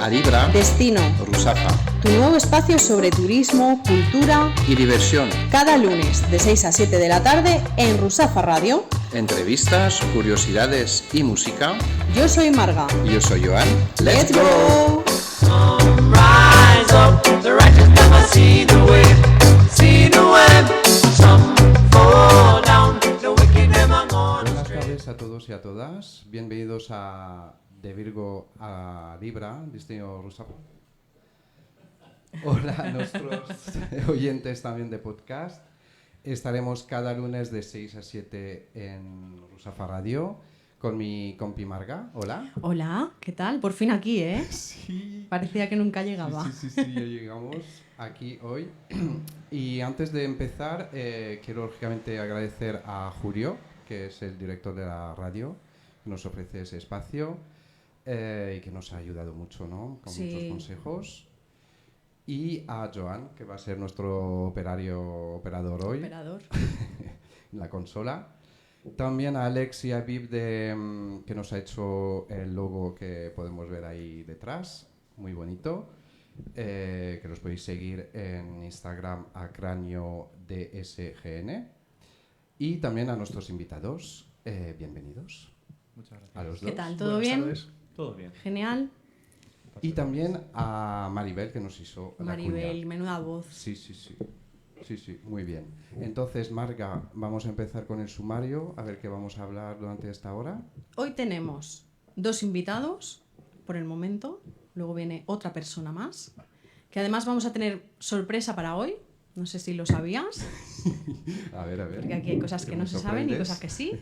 Adibra. Destino. Rusafa. Tu nuevo espacio sobre turismo, cultura y diversión. Cada lunes de 6 a 7 de la tarde en Rusafa Radio. Entrevistas, curiosidades y música. Yo soy Marga. Y yo soy Joan. ¡Let's go! Rise up, the righteous never see the way, see the way. Some fall down, the wicked never gone. Buenas tardes a todos y a todas. Bienvenidos a De Virgo a Libra, Destino Rusafa. Hola a nuestros oyentes también de podcast. Estaremos cada lunes de 6 a 7 en Rusafa Radio con mi compi Marga. Hola. Hola, ¿qué tal? Por fin aquí, ¿eh? Sí. Parecía que nunca llegaba. Sí, ya llegamos aquí hoy. Y antes de empezar, quiero lógicamente agradecer a Julio, que es el director de la radio, que nos ofrece ese espacio y que nos ha ayudado mucho, ¿no? Con muchos consejos. Y a Joan, que va a ser nuestro operador hoy. Operador. En la consola. También a Alex y a Viv que nos ha hecho el logo que podemos ver ahí detrás. Muy bonito. Que los podéis seguir en Instagram a CránioDSGN. Y también a nuestros invitados. Bienvenidos. Muchas gracias. A los dos. ¿Qué tal? ¿Todo Buenas bien? tardes. Todo bien. Genial. Y también a Maribel, que nos hizo la Maribel, cuña. menuda voz. Sí, muy bien. Entonces, Marga, vamos a empezar con el sumario, a ver qué vamos a hablar durante esta hora. Hoy tenemos 2 invitados, por el momento. Luego viene otra persona más. Que además vamos a tener sorpresa para hoy. No sé si lo sabías. A ver. Porque aquí hay cosas que no se saben y cosas que sí.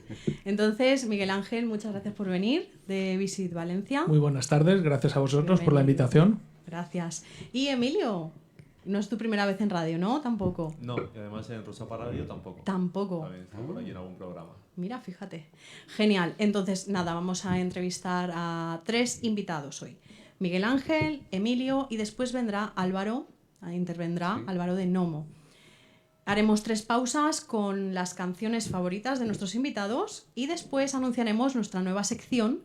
Entonces, Miguel Ángel, muchas gracias por venir de Visit Valencia. Muy buenas tardes, gracias a vosotros por la invitación. Gracias. Y Emilio, no es tu primera vez en radio, ¿no? Tampoco. No, y además en Rusafa Radio tampoco. Tampoco. También está por allí en algún programa. Mira, fíjate. Genial. Entonces, nada, vamos a entrevistar a 3 invitados hoy. Miguel Ángel, Emilio y después vendrá Álvaro, intervendrá Álvaro de Nomo. Haremos 3 pausas con las canciones favoritas de nuestros invitados y después anunciaremos nuestra nueva sección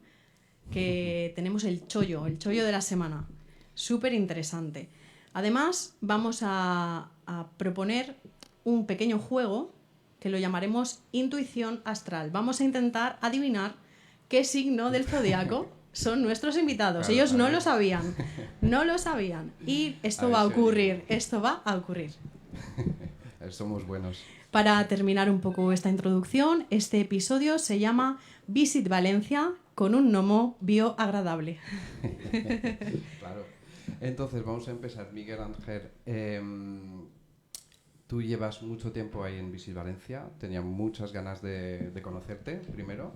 que tenemos el chollo de la semana. Súper interesante. Además, vamos a proponer un pequeño juego que lo llamaremos Intuición Astral. Vamos a intentar adivinar qué signo del zodiaco son nuestros invitados. Ellos no lo sabían. Y esto va a ocurrir. Somos buenos. Para terminar un poco esta introducción, este episodio se llama Visit Valencia con un gnomo bioagradable. Claro. Entonces, vamos a empezar. Miguel Ángel, tú llevas mucho tiempo ahí en Visit Valencia. Tenía muchas ganas de conocerte, primero,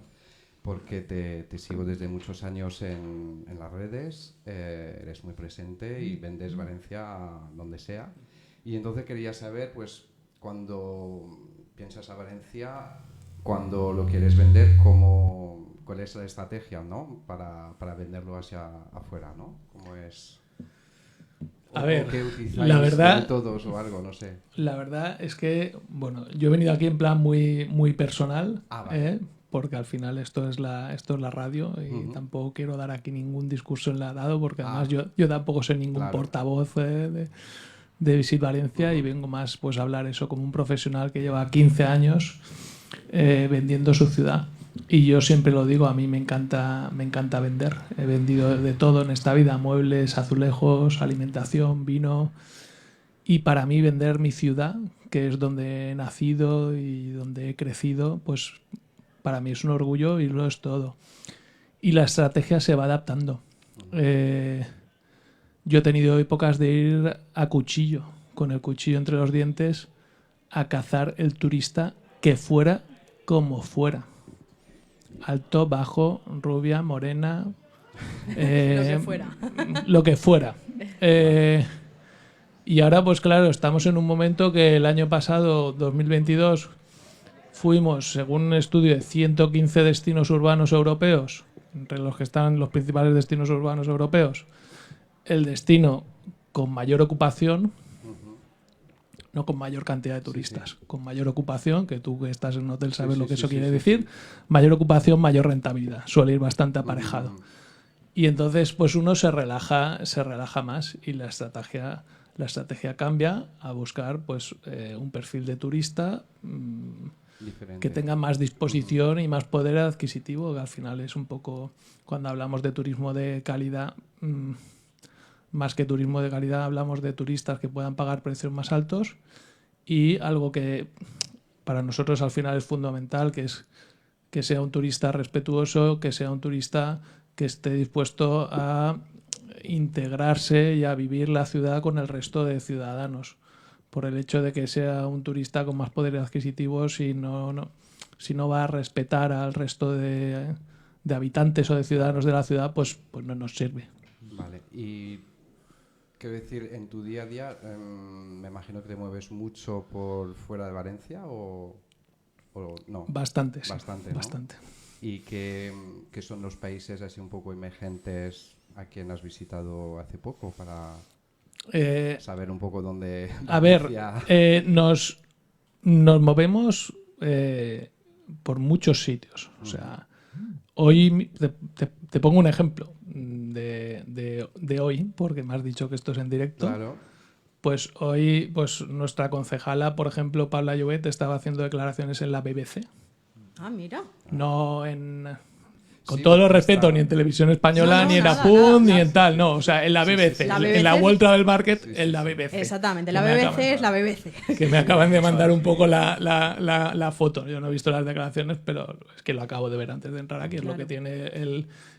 porque te sigo desde muchos años en las redes. Eres muy presente y vendes Valencia donde sea. Y entonces quería saber, pues, cuando piensas a Valencia, cuando lo quieres vender, ¿cuál es la estrategia, ¿no? para venderlo hacia afuera, ¿no? ¿Cómo es? A ver, ¿qué utilizáis? la verdad, métodos o algo, no sé. La verdad es que, bueno, yo he venido aquí en plan muy personal, vale. porque al final esto es la radio y tampoco quiero dar aquí ningún discurso enlatado, porque además yo tampoco soy ningún portavoz de Visit Valencia y vengo más pues a hablar eso como un profesional que lleva 15 años vendiendo su ciudad. Y yo siempre lo digo, a mí me encanta vender. He vendido de todo en esta vida, muebles, azulejos, alimentación, vino. Y para mí vender mi ciudad, que es donde he nacido y donde he crecido, pues para mí es un orgullo y lo es todo. Y la estrategia se va adaptando. Yo he tenido épocas de ir a cuchillo, con el cuchillo entre los dientes, a cazar el turista que fuera como fuera. Alto, bajo, rubia, morena. Lo que fuera. Y ahora, pues claro, estamos en un momento que el año pasado, 2022, fuimos, según un estudio, de 115 destinos urbanos europeos, entre los que están los principales destinos urbanos europeos, el destino con mayor ocupación, no con mayor cantidad de turistas, con mayor ocupación, que tú que estás en un hotel sabes lo que eso quiere decir, mayor ocupación, mayor rentabilidad, suele ir bastante aparejado. Y entonces pues uno se relaja más y la estrategia cambia a buscar pues un perfil de turista Diferente. que tenga más disposición y más poder adquisitivo, que al final es un poco, cuando hablamos de turismo de calidad, más que turismo de calidad hablamos de turistas que puedan pagar precios más altos, y algo que para nosotros al final es fundamental, que es que sea un turista respetuoso, que sea un turista que esté dispuesto a integrarse y a vivir la ciudad con el resto de ciudadanos. Por el hecho de que sea un turista con más poder adquisitivo, si no va a respetar al resto de habitantes o de ciudadanos de la ciudad, pues no nos sirve. Vale, y quiero decir, en tu día a día, me imagino que te mueves mucho por fuera de Valencia o no. Bastante, sí. Bastante, ¿no? Bastante. ¿Y qué son los países así un poco emergentes a quien has visitado hace poco para saber un poco dónde... A ver, nos movemos por muchos sitios. O sea, hoy te pongo un ejemplo de hoy, porque me has dicho que esto es en directo. Claro. Pues hoy pues nuestra concejala, por ejemplo, Paula Llobet, estaba haciendo declaraciones en la BBC. Ah, mira. No con Sí, todo los porque respeto, está- ni en Televisión Española, No, ni en nada, APUN, nada. ni en tal. No, o sea, en la BBC. La En la BBC. World Travel Market, Sí, sí, en la sí. BBC. Exactamente, Que la me BBC acaban- es la BBC. que me acaban de mandar un poco la foto. Yo no he visto las declaraciones, pero es que lo acabo de ver antes de entrar aquí. Es lo Claro. que tiene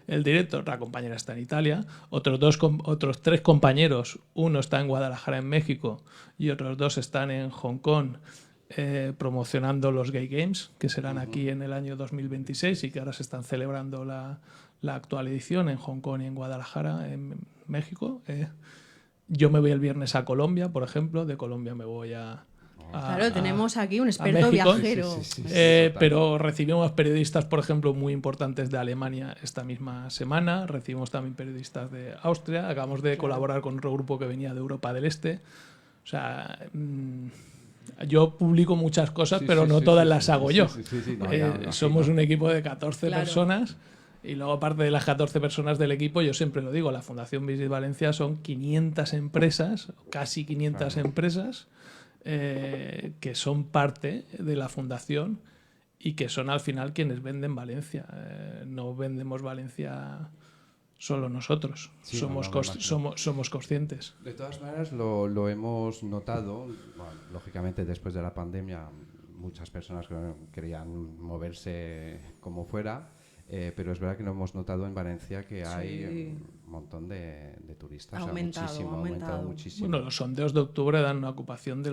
el director. La compañera está en Italia. Otros 3 compañeros. Uno está en Guadalajara, en México, y otros 2 están en Hong Kong promocionando los Gay Games, que serán aquí en el año 2026 y que ahora se están celebrando la actual edición en Hong Kong y en Guadalajara, en México. Yo me voy el viernes a Colombia, por ejemplo. De Colombia me voy a Claro, tenemos aquí un experto México. viajero. Sí, pero recibimos periodistas, por ejemplo, muy importantes de Alemania esta misma semana. Recibimos también periodistas de Austria. Acabamos de colaborar con otro grupo que venía de Europa del Este. O sea, yo publico muchas cosas, Sí, pero sí, no sí, todas sí, las sí, hago sí, yo. sí, no, Somos imagino. un equipo de 14 Claro. personas. Y luego, aparte de las 14 personas del equipo, yo siempre lo digo, la Fundación Visit Valencia son 500 empresas, casi 500 empresas, que son parte de la fundación y que son al final quienes venden Valencia. No vendemos Valencia solo nosotros. Sí, somos, no, me imagino. somos conscientes. De todas maneras, lo hemos notado, bueno, lógicamente después de la pandemia, muchas personas querían moverse como fuera, pero es verdad que lo hemos notado en Valencia que hay un montón de turistas. Ha o sea, aumentado, muchísimo, ha aumentado. muchísimo. Bueno, los sondeos de octubre dan una ocupación de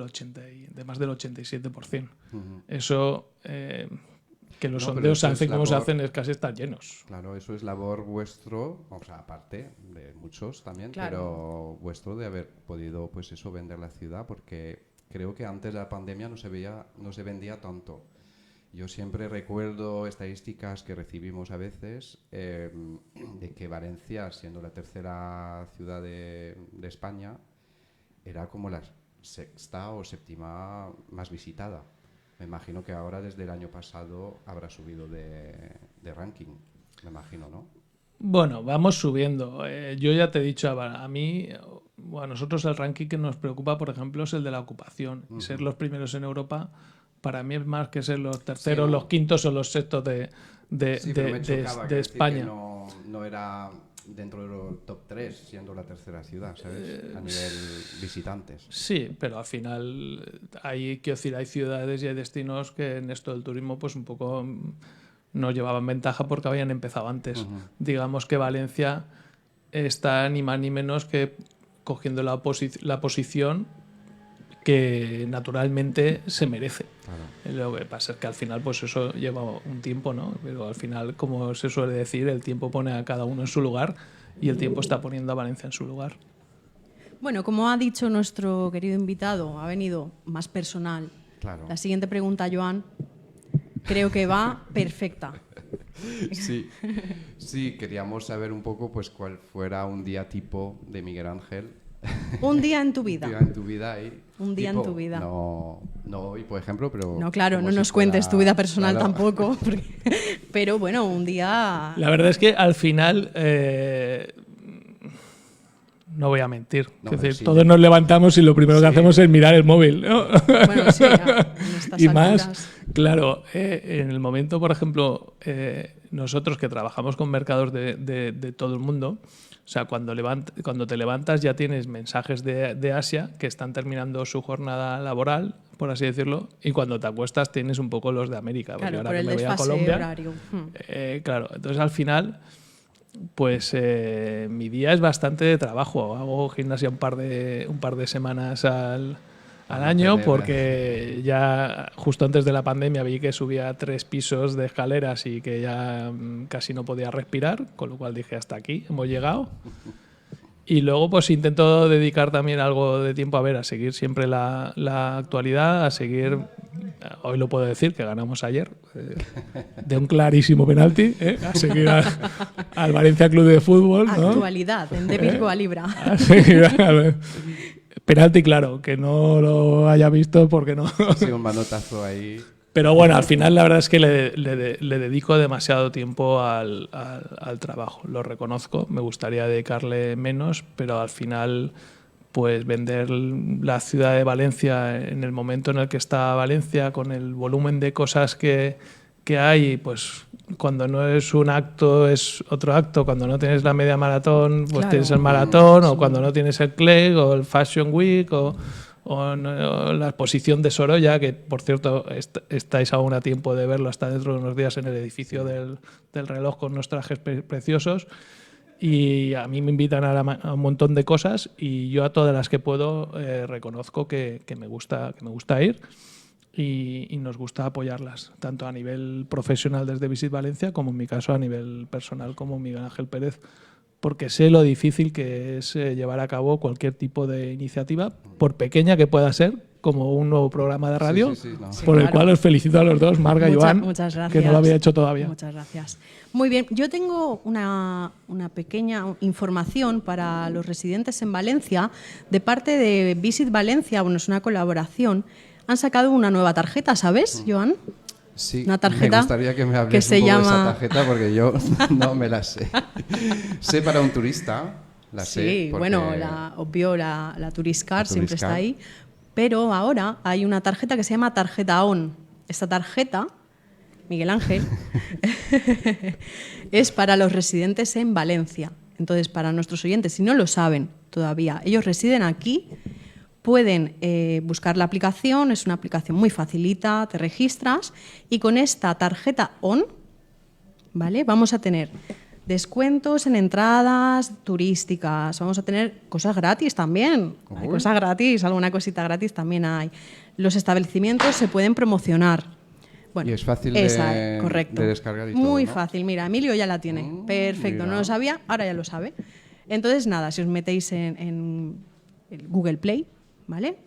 más del 87%. Ujú. Eso, que los No, pero sondeos eso se es hacen como se labor- hacen, es casi estar llenos. Claro, eso es labor vuestro, o sea, aparte de muchos también, Claro. pero vuestro de haber podido, pues eso, vender la ciudad, porque creo que antes de la pandemia no se vendía tanto. Yo siempre recuerdo estadísticas que recibimos a veces de que Valencia, siendo la tercera ciudad de España, era como la sexta o séptima más visitada. Me imagino que ahora desde el año pasado habrá subido de ranking, me imagino, ¿no? Bueno, vamos subiendo. Yo ya te he dicho, a mí, o a nosotros el ranking que nos preocupa, por ejemplo, es el de la ocupación. Y ser los primeros en Europa, para mí es más que ser los terceros, Sí, no. los quintos o los sextos de Sí, pero me chocaba, de quiero decir España. que no era dentro de los top 3, siendo la tercera ciudad, ¿sabes? A nivel visitantes. Sí, pero al final hay ciudades y hay destinos que en esto del turismo pues un poco no llevaban ventaja porque habían empezado antes. Digamos que Valencia está ni más ni menos que cogiendo la posición que naturalmente se merece. Claro. Lo que pasa es que al final pues eso lleva un tiempo, ¿no? Pero al final, como se suele decir, el tiempo pone a cada uno en su lugar y el tiempo está poniendo a Valencia en su lugar. Bueno, como ha dicho nuestro querido invitado, ha venido más personal. Claro. La siguiente pregunta, Joan, creo que va perfecta. Sí, queríamos saber un poco pues cuál fuera un día tipo de Miguel Ángel. Un día en tu Un vida. día en tu vida ahí. Un día en Tipo, tu vida. No No, y por ejemplo, pero... No, claro, como no si nos cuentes tu vida personal claro. tampoco. Pero bueno, un día... La verdad es que al final... no voy a mentir. No, Es decir, sí. todos nos levantamos y lo primero que Sí. hacemos es mirar el móvil, ¿no? Bueno, sí, ya, en estas Y más, alturas. claro, en el momento, por ejemplo, nosotros que trabajamos con mercados de todo el mundo, o sea, cuando te levantas ya tienes mensajes de Asia que están terminando su jornada laboral, por así decirlo, y cuando te acuestas tienes un poco los de América. Porque Claro, ahora por que el me voy a desfase Colombia, horario. claro, entonces al final, pues mi día es bastante de trabajo. Hago gimnasia un par de semanas al año porque ya justo antes de la pandemia vi que subía 3 pisos de escaleras y que ya casi no podía respirar, con lo cual dije hasta aquí, hemos llegado. Y luego pues intento dedicar también algo de tiempo a seguir siempre la actualidad, a seguir, hoy lo puedo decir, que ganamos ayer, de un clarísimo penalti, a seguir al Valencia Club de Fútbol, ¿no? Actualidad, en Débito a Libra. A seguir penalti, claro, que no lo haya visto porque no. Ha sido un manotazo ahí. Pero bueno, al final la verdad es que le dedico demasiado tiempo al trabajo, lo reconozco, me gustaría dedicarle menos, pero al final pues vender la ciudad de Valencia en el momento en el que está Valencia, con el volumen de cosas que hay, pues cuando no es un acto es otro acto, cuando no tienes la media maratón pues Claro. tienes el maratón, o cuando no tienes el CLEG o el Fashion Week o la exposición de Sorolla, que por cierto estáis aún a tiempo de verlo hasta dentro de unos días en el edificio del reloj con unos trajes preciosos. Y a mí me invitan a un montón de cosas y yo a todas las que puedo reconozco que me gusta ir y nos gusta apoyarlas, tanto a nivel profesional desde Visit Valencia como en mi caso a nivel personal como Miguel Ángel Pérez, porque sé lo difícil que es llevar a cabo cualquier tipo de iniciativa, por pequeña que pueda ser, como un nuevo programa de radio, Sí, no. Sí, por el claro. cual os felicito a los dos, Marga y Joan, Muchas gracias. que no lo había hecho todavía. Muchas gracias. Muy bien, yo tengo una pequeña información para los residentes en Valencia. De parte de Visit Valencia, bueno, es una colaboración, han sacado una nueva tarjeta, ¿sabes, Joan? Sí, Una tarjeta me gustaría que me hables que se un poco de esa llama- tarjeta porque yo no me la sé. Sé para un turista, la sé. Sí, porque- bueno, obvio, la Tourist Card La siempre Tourist está Card. ahí. Pero ahora hay una tarjeta que se llama tarjeta ON. Esta tarjeta, Miguel Ángel, es para los residentes en Valencia. Entonces, para nuestros oyentes, si no lo saben todavía, ellos residen aquí, pueden buscar la aplicación, es una aplicación muy facilita, te registras y con esta tarjeta ON, ¿vale? Vamos a tener descuentos en entradas turísticas, vamos a tener cosas gratis también. Hay Uy. cosas gratis, alguna cosita gratis también hay. Los establecimientos se pueden promocionar. Bueno, Y es fácil correcto. de descargar y Muy todo, ¿no? fácil, mira, Emilio ya la tiene. Perfecto, mira. no lo sabía, ahora ya lo sabe. Entonces, nada, si os metéis en el Google Play, ¿vale?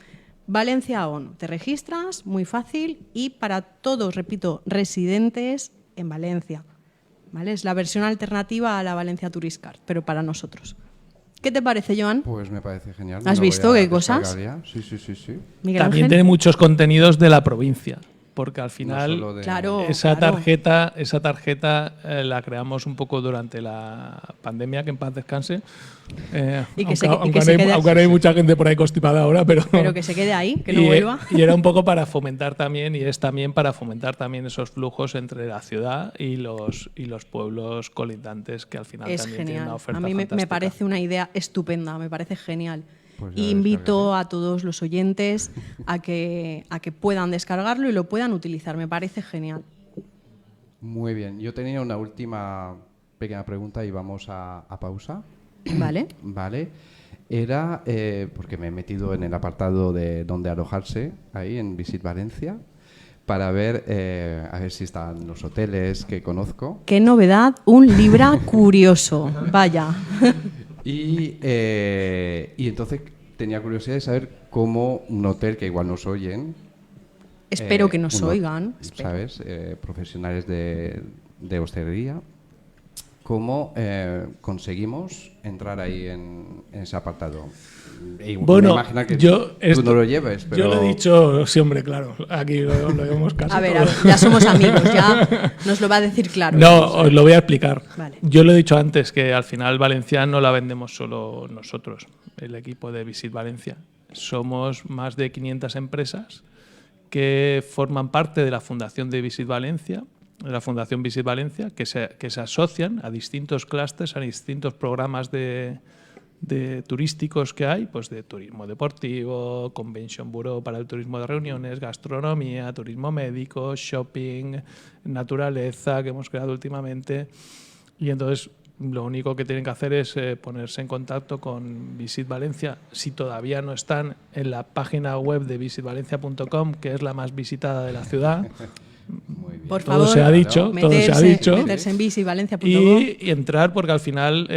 Valencia ON, te registras, muy fácil, y para todos, repito, residentes en Valencia, ¿vale? Es la versión alternativa a la Valencia Tourist Card, pero para nosotros. ¿Qué te parece, Joan? Pues me parece genial. ¿Has me lo visto voy a qué cosas? descargar ya. Sí, sí, sí, sí. Miguel También Ángel. tiene muchos contenidos de la provincia, porque al final solo de- Claro, esa claro. tarjeta la creamos un poco durante la pandemia, que en paz descanse. Y que aunque, se que- y que aunque se no hay, quede- aunque no hay mucha gente por ahí constipada ahora, pero Pero que se quede ahí, que no y, vuelva. y era un poco para fomentar también, y es también para fomentar también esos flujos entre la ciudad y los pueblos colindantes, que al final Es también tienen genial. una oferta A mí me fantástica. parece una idea estupenda, me parece genial. Pues ya Y lo invito a todos los oyentes a que puedan descargarlo y lo puedan utilizar. Me parece genial. Muy bien. Yo tenía una última pequeña pregunta y vamos a pausa. ¿Vale? Vale. Era, porque me he metido en el apartado de dónde alojarse, ahí en Visit Valencia, para ver, a ver si están los hoteles que conozco. Qué novedad, un Libra curioso. Vaya. Y entonces tenía curiosidad de saber cómo un hotel, que igual nos oyen, Espero que nos un ho- oigan. Espero. ¿sabes? Profesionales de hostelería, cómo conseguimos entrar ahí en ese apartado. Y Bueno, me imagino que yo tú no lo lleves, pero... Yo lo he dicho, sí, hombre, claro. Aquí lo vemos casi A ver, todo. ya somos amigos, ya nos lo va a decir claro. No, os lo voy a explicar. Vale. Yo lo he dicho antes, que al final Valencia no la vendemos solo nosotros, el equipo de Visit Valencia. Somos más de 500 empresas que forman parte de la Fundación de Visit Valencia, de la Fundación Visit Valencia, que se asocian a distintos clústeres, a distintos programas de turísticos que hay, pues de turismo deportivo, Convention Bureau para el turismo de reuniones, gastronomía, turismo médico, shopping, naturaleza, que hemos creado últimamente. Y entonces lo único que tienen que hacer es ponerse en contacto con Visit Valencia. Si todavía no están en la página web de visitvalencia.com, que es la más visitada de la ciudad. Muy bien. Por Todo favor, se ha dicho, todo se ha dicho. meterse en visitvalencia.com. Y entrar, porque al final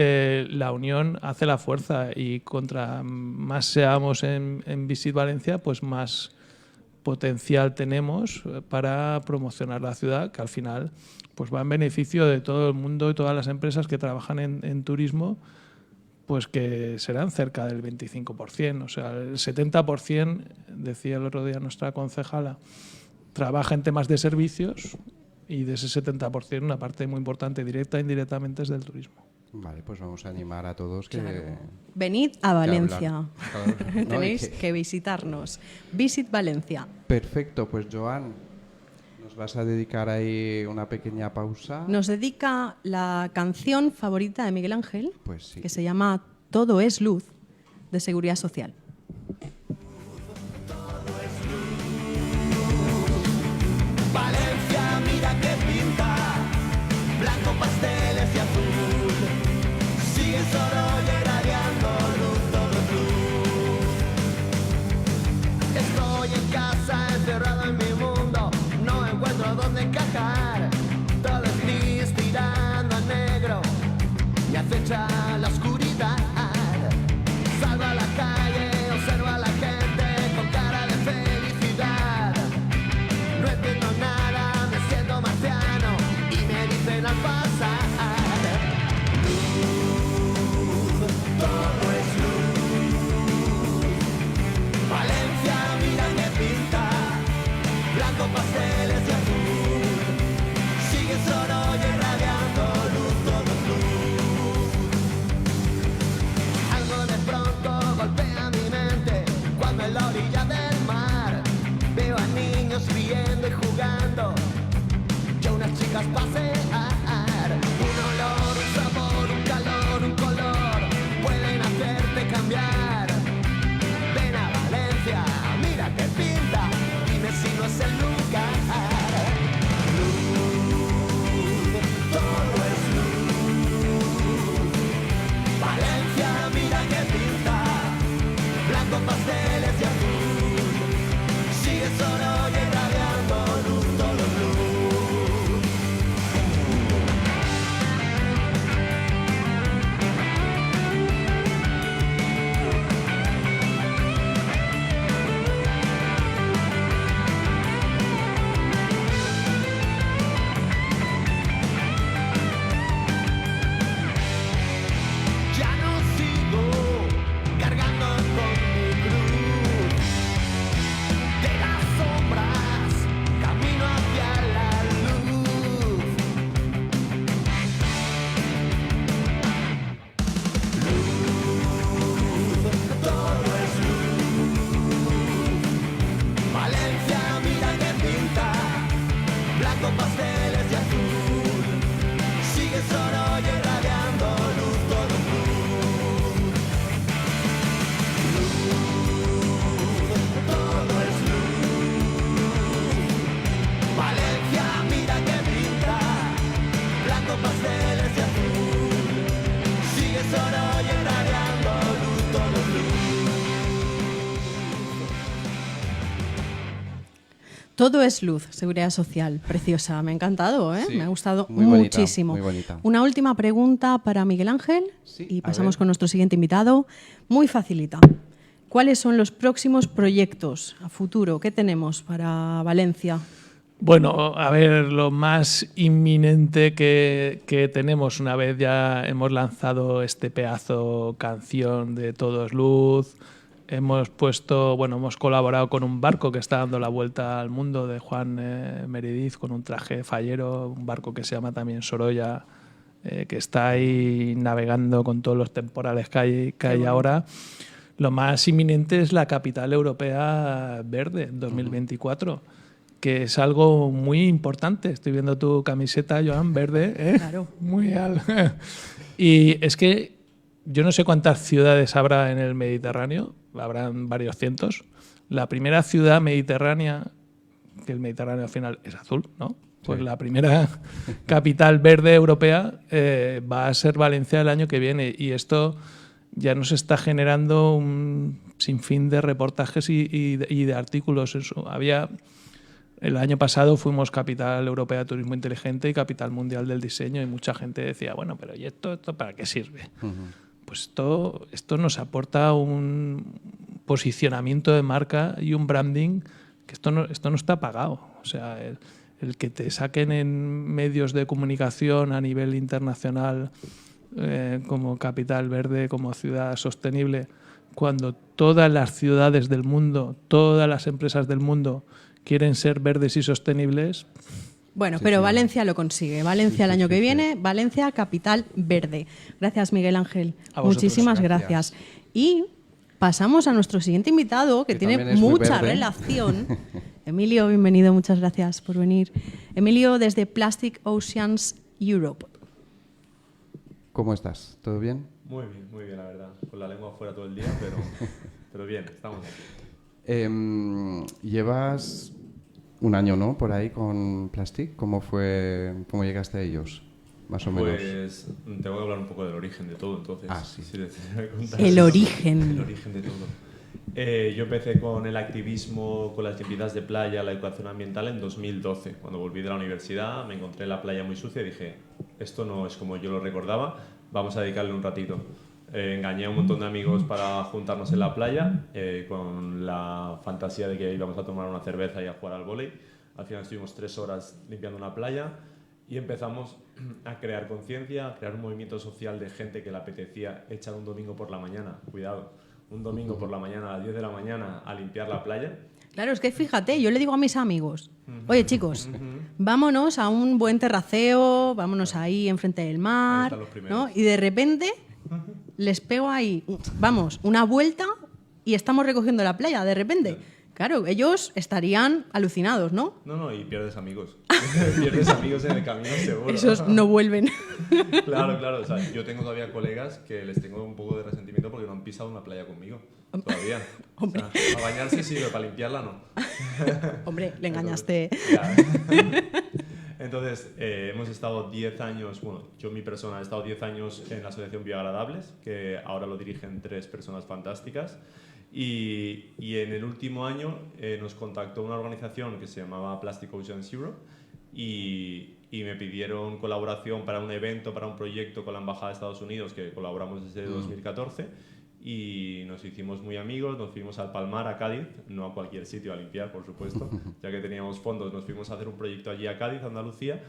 la unión hace la fuerza, y contra más seamos en Visit Valencia, pues más potencial tenemos para promocionar la ciudad, que al final pues va en beneficio de todo el mundo y todas las empresas que trabajan en turismo, pues que serán cerca del 25%. O sea, el 70%, decía el otro día nuestra concejala, trabaja en temas de servicios, y de ese 70% una parte muy importante, directa e indirectamente, es del turismo. Vale, pues vamos a animar a todos que... Venid a Valencia. Claro, ¿no? Tenéis que visitarnos. Visit Valencia. Perfecto, pues Joan, nos vas a dedicar ahí una pequeña pausa. Nos dedica la canción favorita de Miguel Ángel, Pues sí. que se llama Todo es luz, de Seguridad Social. Valencia, mira que pinta, blanco, pasteles y azul. Sigue solo irradiando luz, todo es luz. Estoy en casa, encerrado en mi mundo, no encuentro dónde encajar. Todo es gris, tirando a negro, y acecha la oscuridad. Salgo a la calle, observo a la gente con cara de felicidad. No entiendo nada, me siento marciano, y me dicen al pasar: luz, todo es luz. Valencia, mira que pinta, blanco, pasteles y azul. Sigue solo y irradiando luz, todo es luz. Algo de pronto golpea mi mente cuando en la orilla del mar veo a niños riendo y jugando, y a unas chicas pasear. Un olor, un sabor, un calor, un color pueden hacerte cambiar. Ven a Valencia, mira que pinta, dime si no es el lugar. Luz, todo es luz. Valencia, mira que pinta, blanco, pasteles y azul. Sigue solo y irradiando luz, todo es luz. Ya no sigo cargando con mi cruz. De las sombras camino hacia la luz. Luz, todo es luz. Valencia, mira que pinta, blanco, pasteles y azul. Sigue solo y irradiando luz, todo es luz. Luz, todo es luz. Valencia, mira que pinta, blanco, pasteles y azul. Sigue solo y irradiando luz, todo es luz. Todo es luz, Seguridad Social. Preciosa, me ha encantado, ¿eh? Sí, Me ha gustado muy bonita, muchísimo. muy bonita. Una última pregunta para Miguel Ángel, Sí, y a pasamos ver. con nuestro siguiente invitado. Muy facilita. ¿Cuáles son los próximos proyectos a futuro que tenemos para Valencia? Bueno, a ver, lo más inminente que tenemos una vez ya hemos lanzado este pedazo canción de Todo es Luz, hemos colaborado con un barco que está dando la vuelta al mundo de Juan Meredith con un traje fallero, un barco que se llama también Sorolla, que está ahí navegando con todos los temporales que hay ahora. Lo más inminente es la capital europea verde, 2024. Que es algo muy importante. Estoy viendo tu camiseta, Joan, verde, ¿eh? Claro. Muy Y es que yo no sé cuántas ciudades habrá en el Mediterráneo, habrán varios cientos. La primera ciudad mediterránea, que el Mediterráneo al final es azul, ¿no? Pues sí. La primera capital verde europea va a ser Valencia el año que viene, y esto ya nos está generando un sinfín de reportajes y de artículos. El año pasado fuimos Capital Europea de Turismo Inteligente y Capital Mundial del Diseño, y mucha gente decía, bueno, pero ¿y esto para qué sirve? Pues esto nos aporta un posicionamiento de marca y un branding que esto no está pagado. O sea, el que te saquen en medios de comunicación a nivel internacional como capital verde, como ciudad sostenible, cuando todas las ciudades del mundo, todas las empresas del mundo quieren ser verdes y sostenibles. Bueno, pero sí. Valencia lo consigue. Valencia el año que viene, Valencia, capital verde. Gracias, Miguel Ángel. Muchísimas gracias. Y pasamos a nuestro siguiente invitado, que tiene mucha relación. Emilio, bienvenido, muchas gracias por venir. Emilio, desde Plastic Oceans Europe. ¿Cómo estás? ¿Todo bien? Muy bien, la verdad. Con la lengua fuera todo el día, pero bien, estamos aquí. Llevas un año, ¿no? Por ahí con Plastic. ¿Cómo llegaste a ellos? Más o menos. Pues te voy a hablar un poco del origen de todo, entonces. Sí. El origen. El origen de todo. Yo empecé con el activismo, con las limpiezas de playa, la educación ambiental en 2012. Cuando volví de la universidad me encontré la playa muy sucia y dije, esto no es como yo lo recordaba, vamos a dedicarle un ratito. Engañé a un montón de amigos para juntarnos en la playa con la fantasía de que íbamos a tomar una cerveza y a jugar al vóley. Al final estuvimos 3 horas limpiando una playa y empezamos a crear conciencia, a crear un movimiento social de gente que le apetecía echar un domingo por la mañana, cuidado, un domingo por la mañana a las 10 de la mañana a limpiar la playa. Claro, es que fíjate, yo le digo a mis amigos, oye chicos, vámonos a un buen terraceo, vámonos ahí enfrente del mar, ¿no? Y de repente les pego ahí, vamos, una vuelta y estamos recogiendo la playa, de repente. Claro, ellos estarían alucinados, ¿no? No, y pierdes amigos. Pierdes amigos en el camino, seguro. Esos no vuelven. Claro. O sea, yo tengo todavía colegas que les tengo un poco de resentimiento porque no han pisado una playa conmigo. Todavía. Hombre. O sea, a bañarse sí, pero para limpiarla no. Hombre, le engañaste. Entonces, hemos estado 10 años, bueno, yo mi persona he estado 10 años en la asociación Bioagradables, que ahora lo dirigen 3 personas fantásticas. Y en el último año nos contactó una organización que se llamaba Plastic Oceans Europe y me pidieron colaboración para un evento, para un proyecto con la Embajada de Estados Unidos, que colaboramos desde 2014, y nos hicimos muy amigos, nos fuimos al Palmar, a Cádiz, no a cualquier sitio a limpiar, por supuesto, ya que teníamos fondos, nos fuimos a hacer un proyecto allí a Cádiz, Andalucía.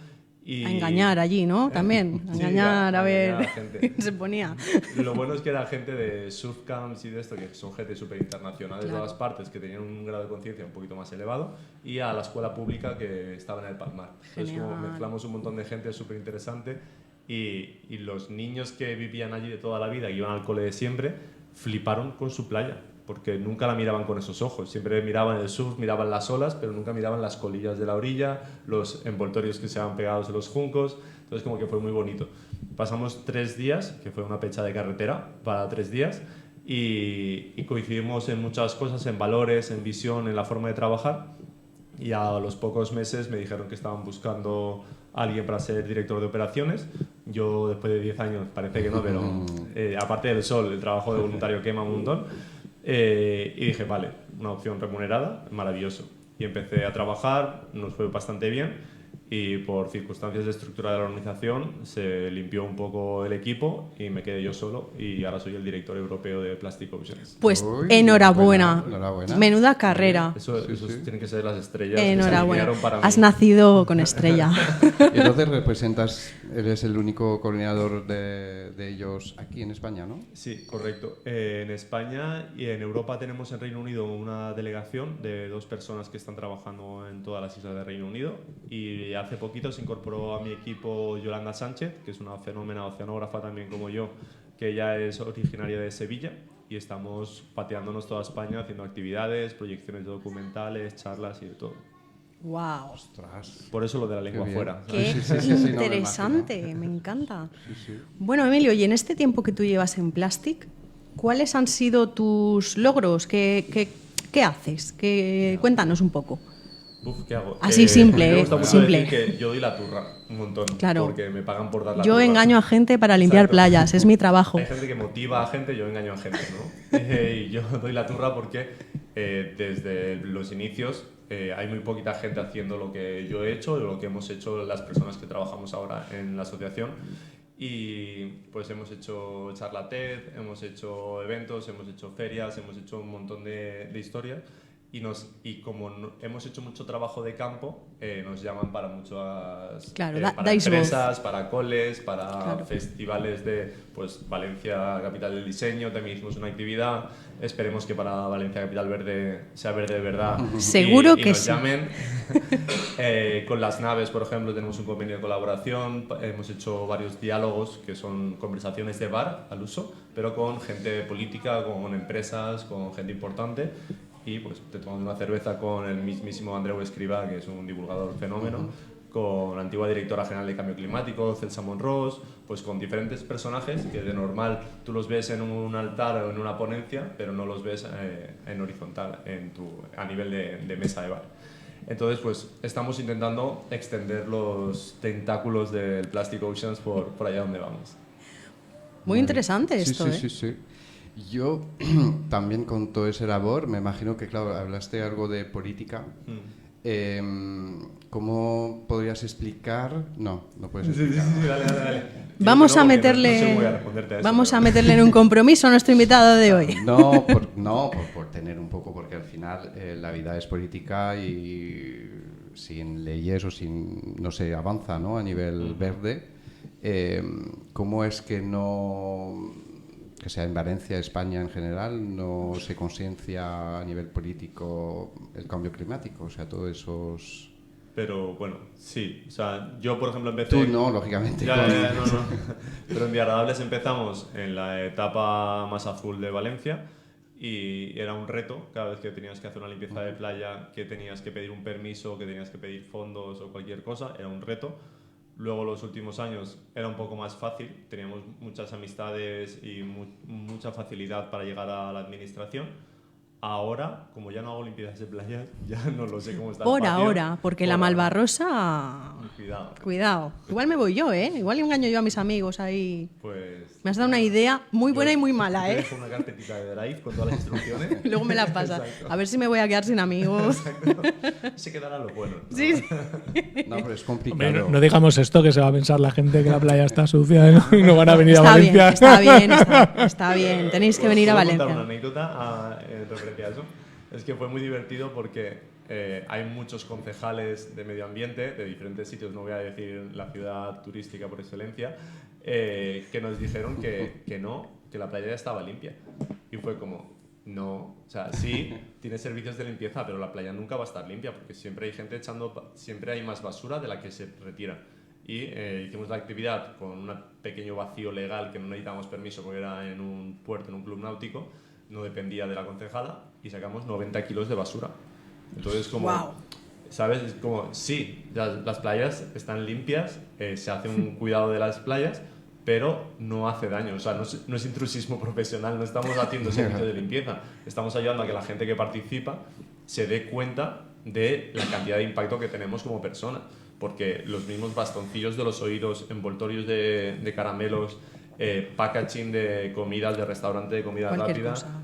Y... A engañar allí, ¿no? También. A engañar, a ver. A gente. Se ponía. Lo bueno es que era gente de surf camps y de esto, que son gente súper internacional de todas partes, que tenían un grado de conciencia un poquito más elevado, y a la escuela pública que estaba en el Palmar. Entonces, como mezclamos un montón de gente súper interesante, y los niños que vivían allí de toda la vida, que iban al cole de siempre, fliparon con su playa, porque nunca la miraban con esos ojos. Siempre miraban el surf, miraban las olas, pero nunca miraban las colillas de la orilla, los envoltorios que se habían pegados en los juncos. Entonces como que fue muy bonito. Pasamos 3 días, que fue una pecha de carretera para 3 días, y coincidimos en muchas cosas, en valores, en visión, en la forma de trabajar. Y a los pocos meses me dijeron que estaban buscando a alguien para ser director de operaciones. Yo, después de 10 años, parece que no, pero aparte del sol, el trabajo de voluntario quema un montón. Y dije, vale, una opción remunerada, maravilloso. Y empecé a trabajar, nos fue bastante bien. y por circunstancias de estructura de la organización se limpió un poco el equipo y me quedé yo solo y ahora soy el director europeo de Plastic Oceans. Pues Uy, enhorabuena. enhorabuena. Menuda carrera. Eso Sí. tienen que ser las estrellas que se Enhorabuena. alinearon para mí. Has nacido con estrella. Y entonces eres el único coordinador de ellos aquí en España, ¿no? Sí, correcto. En España y en Europa tenemos en Reino Unido una delegación de 2 personas que están trabajando en todas las islas de Reino Unido y hace poquito se incorporó a mi equipo Yolanda Sánchez, que es una fenómena oceanógrafa también como yo, que ella es originaria de Sevilla y estamos pateándonos toda España haciendo actividades, proyecciones documentales, charlas y de todo. ¡Wow! Ostras. Por eso lo de la lengua bien. fuera. ¡Qué Sí, no me interesante! Me encanta. Sí. Bueno, Emilio, y en este tiempo que tú llevas en Plastic, ¿cuáles han sido tus logros? ¿Qué haces? Cuéntanos un poco. Uf, ¿qué hago? Así simple, me gusta mucho simple. decir que yo doy la turra un montón, Claro. porque me pagan por dar la Yo turra. engaño a gente para limpiar Exacto. playas, es mi trabajo. Hay gente que motiva a gente, yo engaño a gente, ¿no? Y yo doy la turra porque desde los inicios hay muy poquita gente haciendo lo que yo he hecho, lo que hemos hecho las personas que trabajamos ahora en la asociación. Y pues hemos hecho charla TED, hemos hecho eventos, hemos hecho ferias, hemos hecho un montón de historias. Y como hemos hecho mucho trabajo de campo, nos llaman para muchas Claro, para dais voz. empresas, para coles, para Claro. festivales de pues, Valencia Capital del Diseño, también hicimos una actividad. Esperemos que para Valencia Capital Verde sea verde de verdad. Seguro y que nos sí. llamen. Con las naves, por ejemplo, tenemos un convenio de colaboración. Hemos hecho varios diálogos que son conversaciones de bar al uso, pero con gente política, con empresas, con gente importante. Y pues te tomas una cerveza con el mismísimo Andreu Escrivá, que es un divulgador fenómeno, con la antigua directora general de Cambio Climático, Celsa Monrós, pues con diferentes personajes que de normal tú los ves en un altar o en una ponencia, pero no los ves en horizontal, a nivel de mesa de bar. Entonces, pues estamos intentando extender los tentáculos del Plastic Oceans por allá donde vamos. Muy interesante esto, Sí. Yo también con todo ese labor, me imagino que, claro, hablaste algo de política. ¿Cómo podrías explicar? No puedes explicar. Sí, dale. Vamos a No sé meterle, cómo voy a responderte a eso, vamos pero- a meterle en un compromiso a nuestro invitado de hoy. No, por tener un poco, porque al final la vida es política y sin leyes o no se avanza, ¿no? A nivel verde. ¿Cómo es que que sea en Valencia, España en general, no se conciencia a nivel político el cambio climático? O sea, todos esos... Pero bueno, sí. O sea, yo por ejemplo empecé... Tú no, lógicamente. Ya, no. Pero en Biarradables empezamos en la etapa más azul de Valencia y era un reto cada vez que tenías que hacer una limpieza de playa, que tenías que pedir un permiso, que tenías que pedir fondos o cualquier cosa, era un reto. Luego los últimos años era un poco más fácil, teníamos muchas amistades y mucha facilidad para llegar a la administración. Ahora, como ya no hago limpiezas de playas, ya no lo sé cómo está el Por patio. ahora, porque la Por ahora. Malvarrosa... Cuidado. Cuidado. Igual me voy yo, ¿eh? Igual engaño yo a mis amigos ahí. Pues... Me has dado una idea muy buena y muy mala, Te ¿eh? dejo una carpetita de Drive con todas las instrucciones. Luego me la pasas. Exacto. A ver si me voy a quedar sin amigos. Se quedará lo bueno, ¿no? Sí. No, pero es Hombre, complicado. no digamos esto, que se va a pensar la gente que la playa está sucia y no van a venir a Está bien, Valencia. está bien. Tenéis que venir a ¿Puedo contar Valencia. una anécdota en referencia a eso? Es que fue muy divertido porque hay muchos concejales de medio ambiente de diferentes sitios, no voy a decir la ciudad turística por excelencia, que nos dijeron que no, que la playa ya estaba limpia. Y fue como, no, o sea, sí, tiene servicios de limpieza, pero la playa nunca va a estar limpia porque siempre hay gente siempre hay más basura de la que se retira. Y hicimos la actividad con un pequeño vacío legal que no necesitábamos permiso porque era en un puerto, en un club náutico, no dependía de la concejala y sacamos 90 kilos de basura. Entonces, como, Guau. ¿sabes? Es como, sí, las playas están limpias, se hace un cuidado de las playas, pero no hace daño. O sea, no es intrusismo profesional, no estamos haciendo servicios de limpieza. Estamos ayudando a que la gente que participa se dé cuenta de la cantidad de impacto que tenemos como personas. Porque los mismos bastoncillos de los oídos, envoltorios de caramelos, packaging de comidas, de restaurante de comida Cualquier rápida, cosa.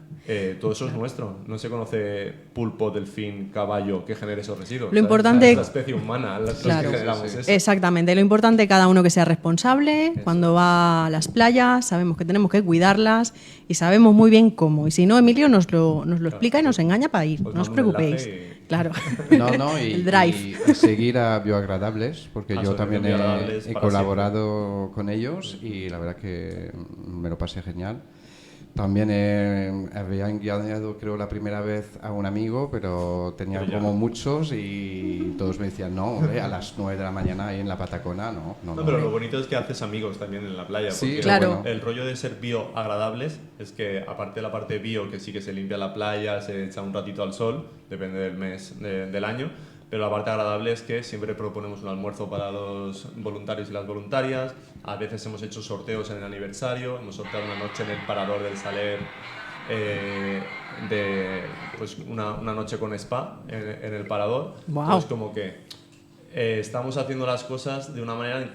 todo eso es nuestro. No se conoce pulpo, delfín, caballo que genere esos residuos. Lo importante es la especie humana los que generamos eso. Exactamente. Lo importante cada uno que sea responsable. Cuando va a las playas sabemos que tenemos que cuidarlas y sabemos muy bien cómo. Y si no, Emilio nos lo explica y nos engaña para ir. No os preocupéis. Claro. No, y, el drive. y seguir a Bioagradables, porque yo también Bioagradables he para colaborado con ellos y la verdad que me lo pasé genial. También había engañado, creo, la primera vez a un amigo, pero tenía como muchos y todos me decían, no, hombre, a las 9 de la mañana ahí en la Patacona, no. Pero lo bonito es que haces amigos también en la playa. Sí, porque claro. El rollo de ser bioagradables es que, aparte de la parte bio, que sí que se limpia la playa, se echa un ratito al sol, depende del mes del año, pero la parte agradable es que siempre proponemos un almuerzo para los voluntarios y las voluntarias. A veces hemos hecho sorteos en el aniversario, hemos sorteado una noche en el Parador del Saler, pues una noche con spa en el Parador. Wow. Entonces, como que estamos haciendo las cosas de una manera en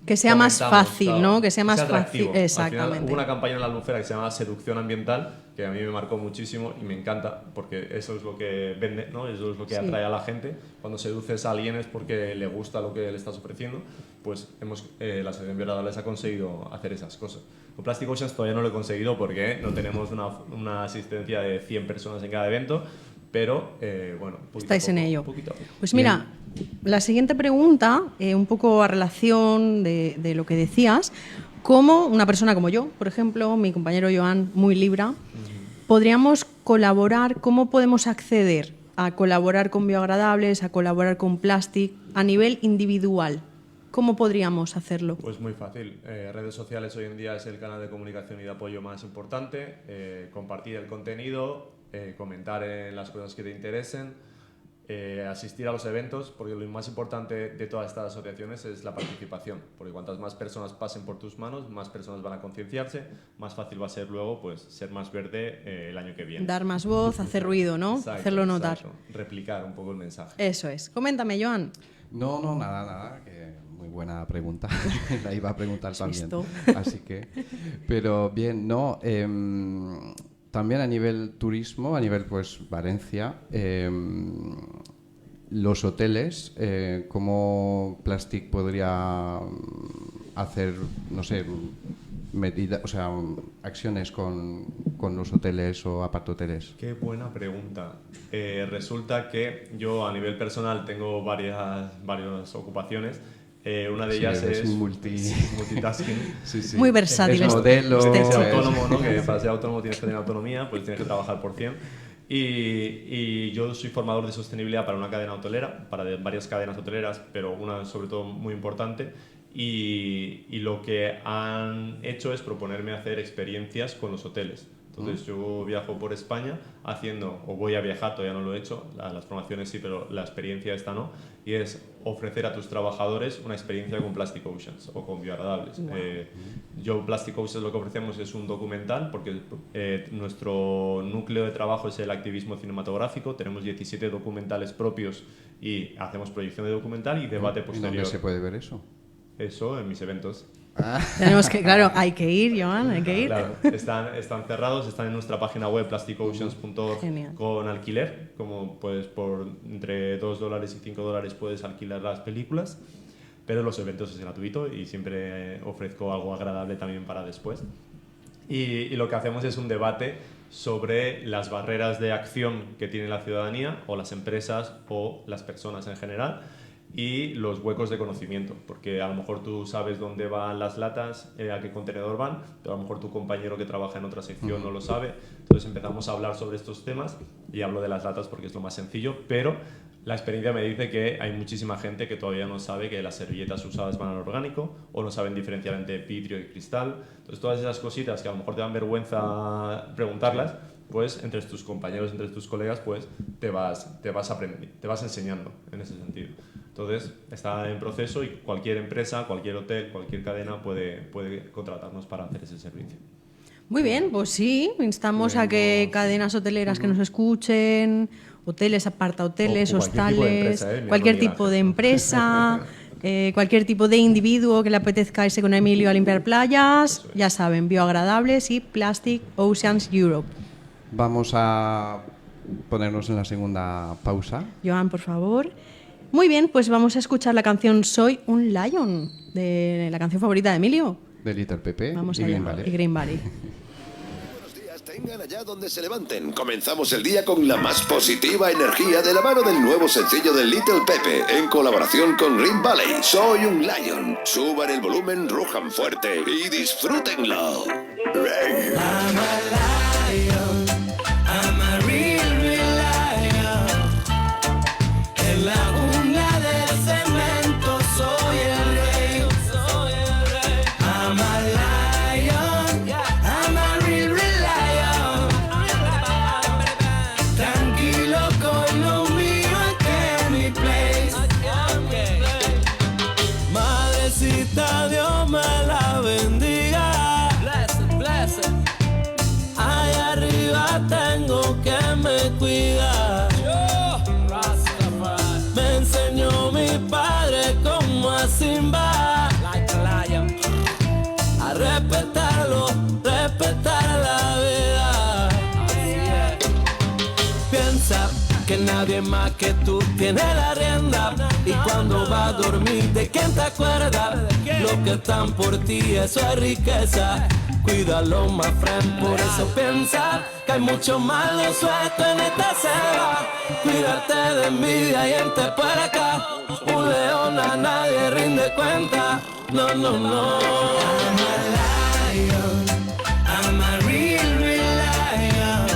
que sea más fácil, claro, ¿no? Que sea más atractivo. fácil. Al Exactamente. final, hubo una campaña en la Albufera que se llama Seducción Ambiental, que a mí me marcó muchísimo y me encanta, porque eso es lo que vende, ¿no? Eso es lo que atrae a la gente. Cuando seduces a alguien es porque le gusta lo que le estás ofreciendo. Pues la Asociación Bioagradables ha conseguido hacer esas cosas. Con Plastic Oceans todavía no lo he conseguido porque no tenemos una asistencia de 100 personas en cada evento, pero bueno, estáis en ello. Poquito a poco. Pues mira, la siguiente pregunta, un poco a relación de lo que decías, ¿cómo una persona como yo, por ejemplo, mi compañero Joan, muy Libra, podríamos colaborar? ¿Cómo podemos acceder a colaborar con Bioagradables, a colaborar con Plastic a nivel individual? ¿Cómo podríamos hacerlo? Pues muy fácil. Redes sociales hoy en día es el canal de comunicación y de apoyo más importante. Compartir el contenido, comentar en las cosas que te interesen, asistir a los eventos, porque lo más importante de todas estas asociaciones es la participación, porque cuantas más personas pasen por tus manos, más personas van a concienciarse, más fácil va a ser luego pues ser más verde el año que viene. Dar más voz, hacer ruido, ¿no? Exacto, hacerlo notar. exacto. Replicar un poco el mensaje. Eso es. Coméntame, Joan. No, nada, que muy buena pregunta. La iba a preguntar también. Visto. Así que, pero bien, no. También a nivel turismo, a nivel pues Valencia, los hoteles, ¿cómo Plastic podría hacer, no sé, medidas, o sea, acciones con los hoteles o apartoteles? Qué buena pregunta. Resulta que yo a nivel personal tengo varias ocupaciones. Una de ellas es multitasking. Sí. Muy versátil. Es modelo. Tienes que ser autónomo, ¿no? Que para ser autónomo tienes que tener autonomía, pues tienes que trabajar por 100. Y yo soy formador de sostenibilidad para una cadena hotelera, para varias cadenas hoteleras, pero una sobre todo muy importante. Y lo que han hecho es proponerme hacer experiencias con los hoteles. Entonces yo viajo por España haciendo, o voy a viajar, todavía no lo he hecho, las formaciones sí, pero la experiencia esta no, y es ofrecer a tus trabajadores una experiencia con Plastic Oceans o con Bioagradables. Yo Plastic Oceans lo que ofrecemos es un documental, porque nuestro núcleo de trabajo es el activismo cinematográfico, tenemos 17 documentales propios y hacemos proyección de documental y debate posterior. ¿Dónde se puede ver eso? Eso en mis eventos. Tenemos que, claro, hay que ir, Joan, hay que ir. Claro, están cerrados, están en nuestra página web plasticoceans.org con alquiler, como pues por entre $2 y $5 puedes alquilar las películas, pero los eventos es gratuito y siempre ofrezco algo agradable también para después. Y lo que hacemos es un debate sobre las barreras de acción que tiene la ciudadanía o las empresas o las personas en general, y los huecos de conocimiento, porque a lo mejor tú sabes dónde van las latas, a qué contenedor van, pero a lo mejor tu compañero que trabaja en otra sección no lo sabe. Entonces empezamos a hablar sobre estos temas y hablo de las latas porque es lo más sencillo, pero la experiencia me dice que hay muchísima gente que todavía no sabe que las servilletas usadas van al orgánico o no saben diferenciar entre vidrio y cristal. Entonces todas esas cositas que a lo mejor te dan vergüenza preguntarlas, pues entre tus compañeros, entre tus colegas, pues te vas aprendiendo, te vas enseñando en ese sentido. Entonces está en proceso y cualquier empresa, cualquier hotel, cualquier cadena puede contratarnos para hacer ese servicio. Muy bien, pues sí, instamos a que cadenas hoteleras que nos escuchen, hoteles, apartahoteles, O cualquier tipo de hostales, empresa, cualquier Miguel tipo Ángel. de empresa, Cualquier tipo de individuo que le apetezca irse con Emilio a limpiar playas, ya saben, bioagradables y Plastic Oceans Europe. Vamos a ponernos en la segunda pausa. Joan, por favor. Muy bien, pues vamos a escuchar la canción Soy un Lion, de la canción favorita de Emilio. De Little Pepe Vamos y allá, Green Valley. y Green Valley. Buenos días, tengan allá donde se levanten. Comenzamos el día con la más positiva energía de la mano del nuevo sencillo de Little Pepe, en colaboración con Green Valley. Soy un Lion. Suban el volumen, rujan fuerte y disfrútenlo. ¡Ey! I'm a lion, I'm a real, real lion. En la jungla del cemento soy el rey, soy el rey. I'm a lion, I'm a real, real lion. Tranquilo con lo mío, aquí en mi place. Madrecita, Dios me la bendiga. Bless it. Allá arriba tengo que me cuidar. Me enseñó mi padre cómo a Simba, a respetarlo, respetar la vida. Piensa que nadie más que tú tiene la rienda, y cuando vas a dormir, ¿de quién te acuerdas? Lo que están por ti, eso es riqueza. Cuídalo, my friend, por eso piensa que hay mucho malo suelto en esta selva. Cuídate de envidia y gente por acá. Un león a nadie rinde cuenta. No, no, no. I'm a lion, I'm a real, real lion.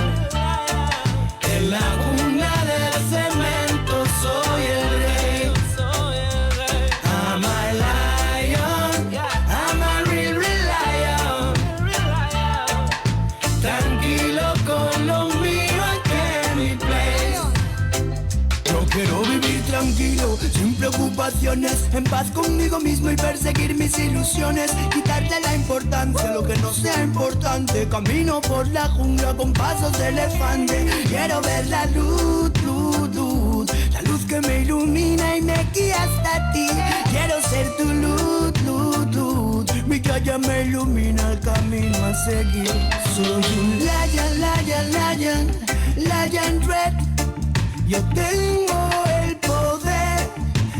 En la jungla del cemento soy el rey, soy el rey. I'm a lion, I'm a real, real lion. Tranquilo con lo mío, aquí en mi place. Yo quiero vivir tranquilo, sin preocupaciones, en paz conmigo mismo y perseguir mis ilusiones. Quitarle la importancia a lo que no sea importante. Camino por la jungla con pasos de elefante. Quiero ver la luz, luz, luz, la luz que me ilumina y me guía hasta ti. Quiero ser tu luz, luz, luz, mi calle me ilumina el camino a seguir. Soy un lion, lion, lion, lion red. Yo tengo el poder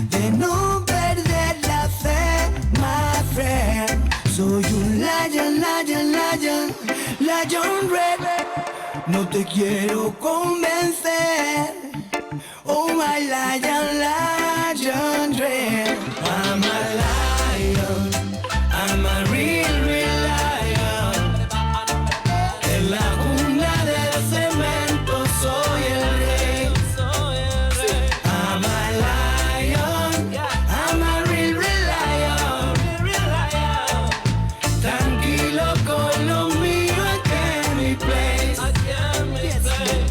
de no perder la fe, my friend. Soy un lion, lion, lion, lion red. No te quiero convencer. Oh my lion, lion red. I'm a lion, I'm a real, real lion. En la jungla del cemento soy el rey, soy el rey. I'm a lion, I'm a real, real lion. Tranquilo con lo mío, aquí en mi place, aquí en mi place.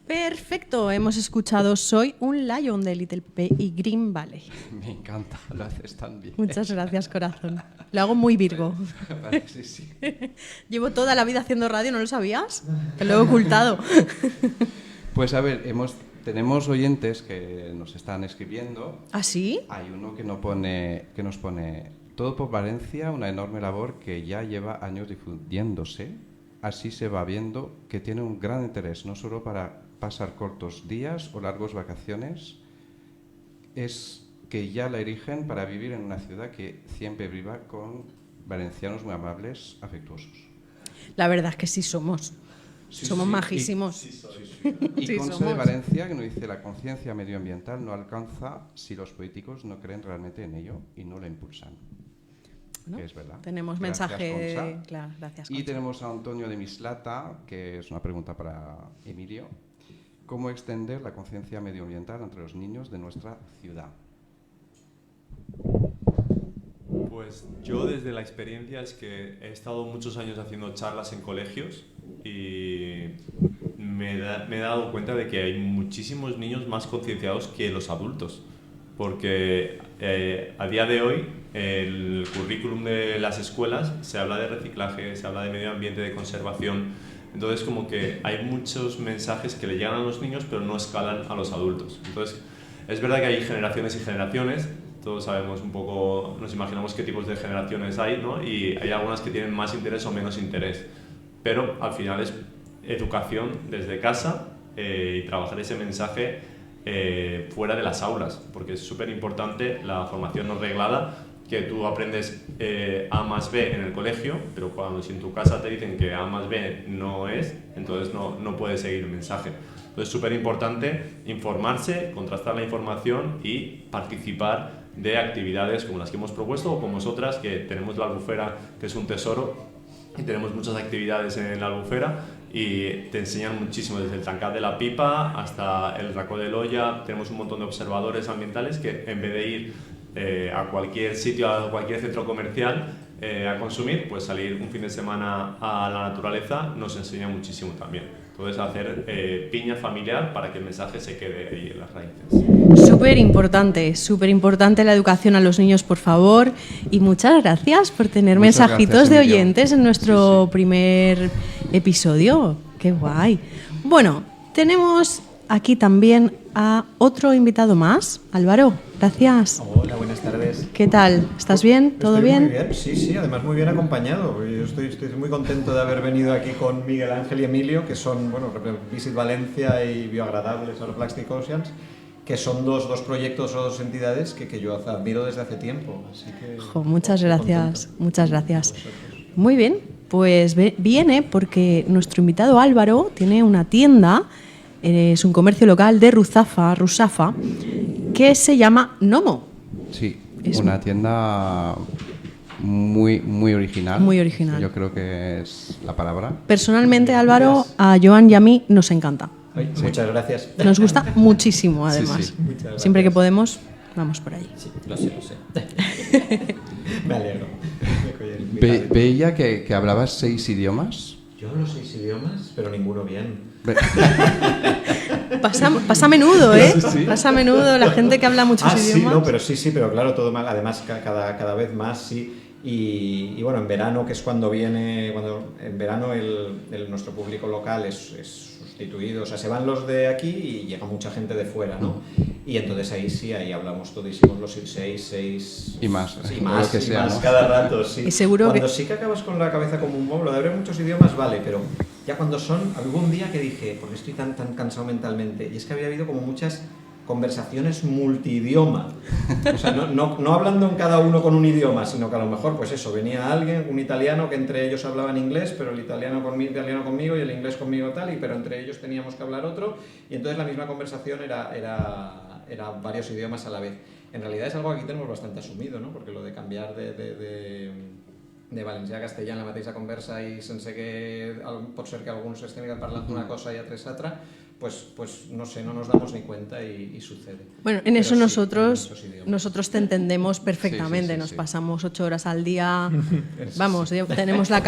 Perfecto, hemos escuchado Soy un Lion de Little P y Green Valley. Me encanta, lo haces tan bien. Muchas gracias, corazón. Lo hago muy Virgo. Vale, sí, sí. Llevo toda la vida haciendo radio, ¿no lo sabías? Te lo he ocultado. Pues a ver, tenemos oyentes que nos están escribiendo. ¿Ah, sí? Hay uno que nos pone todo por Valencia, una enorme labor que ya lleva años difundiéndose. Así se va viendo que tiene un gran interés, no solo para pasar cortos días o largos vacaciones, es que ya la erigen para vivir en una ciudad que siempre viva con valencianos muy amables, afectuosos. La verdad es que sí somos. Sí, somos sí, majísimos. Y Sí, Conce de somos. Valencia, que nos dice la conciencia medioambiental no alcanza si los políticos no creen realmente en ello y no la impulsan. ¿No? Que es verdad. Tenemos Gracias, mensaje. Concha. Claro, gracias. Y Concha. tenemos a Antonio de Mislata, que es una pregunta para Emilio. ¿Cómo extender la conciencia medioambiental entre los niños de nuestra ciudad? Pues yo desde la experiencia es que he estado muchos años haciendo charlas en colegios y me he dado cuenta de que hay muchísimos niños más concienciados que los adultos. porque a día de hoy el currículum de las escuelas se habla de reciclaje, se habla de medio ambiente, de conservación. Entonces como que hay muchos mensajes que le llegan a los niños pero no escalan a los adultos. Entonces es verdad que hay generaciones y generaciones, todos sabemos un poco, nos imaginamos qué tipos de generaciones hay, ¿no? Y hay algunas que tienen más interés o menos interés, pero al final es educación desde casa y trabajar ese mensaje fuera de las aulas, porque es súper importante la formación no reglada, que tú aprendes A más B en el colegio, pero cuando si en tu casa te dicen que A más B no es, entonces no puedes seguir el mensaje. Entonces es súper importante informarse, contrastar la información y participar de actividades como las que hemos propuesto o como vosotras, que tenemos la Albufera, que es un tesoro, y tenemos muchas actividades en la Albufera y te enseñan muchísimo, desde el trancat de la pipa hasta el racó de Loya. Tenemos un montón de observadores ambientales que en vez de ir a cualquier sitio, a cualquier centro comercial a consumir, pues salir un fin de semana a la naturaleza nos enseña muchísimo también. Entonces hacer piña familiar para que el mensaje se quede ahí en las raíces. Súper importante la educación a los niños, por favor, y muchas gracias por tener mensajitos de oyentes en nuestro primer episodio. ¡Qué guay! Bueno, tenemos aquí también a otro invitado más, Álvaro. Gracias. Hola, buenas tardes. ¿Qué tal? ¿Estás bien? ¿Todo bien? Muy bien, sí, además muy bien acompañado. Yo estoy muy contento de haber venido aquí con Miguel Ángel y Emilio, que son, bueno, Visit Valencia y Bioagradables o Plastic Oceans, que son dos proyectos o dos entidades que yo admiro desde hace tiempo. Así que, muchas gracias. Muy bien, pues viene porque nuestro invitado Álvaro tiene una tienda, es un comercio local de Ruzafa, que se llama Nomo. Sí, es una tienda muy original. Muy original. Yo creo que es la palabra. Personalmente, Álvaro, a Joan y a mí nos encanta. Ay, sí. Muchas gracias. Nos gusta muchísimo, además. Sí. Siempre que podemos, vamos por allí. Sí, lo sé. Me alegro. Veía que hablabas 6 idiomas. Yo hablo 6 idiomas, pero ninguno bien. Pasa a menudo, ¿eh? Sí. Pasa a menudo la gente que habla muchos idiomas. Sí, pero claro, todo mal. Además, cada vez más, sí. Y bueno, en verano, que es cuando en verano nuestro público local es sustituido, o sea, se van los de aquí y llega mucha gente de fuera, ¿no? Y entonces ahí hablamos todísimos los 6 y más, sí, más cada rato, sí. Y seguro cuando sí que acabas con la cabeza como un móvil, de haber muchos idiomas, vale, pero ya cuando hubo un día que dije, porque estoy tan cansado mentalmente, y es que había habido como muchas conversaciones multidioma, o sea, no hablando en cada uno con un idioma, sino que a lo mejor, pues eso, venía alguien, un italiano, que entre ellos hablaban inglés, pero el italiano conmigo y el inglés conmigo tal, pero entre ellos teníamos que hablar otro, y entonces la misma conversación era varios idiomas a la vez. En realidad es algo que aquí tenemos bastante asumido, ¿no? Porque lo de cambiar de valencià a castellà en la mateixa conversa i sense que pot ser que alguns estén parlant d'una cosa y altres altra, pues no sé, no nos damos ni cuenta y sucede. Bueno, en eso nosotros te entendemos perfectamente, sí. Nos pasamos 8 horas al día, vamos, tenemos la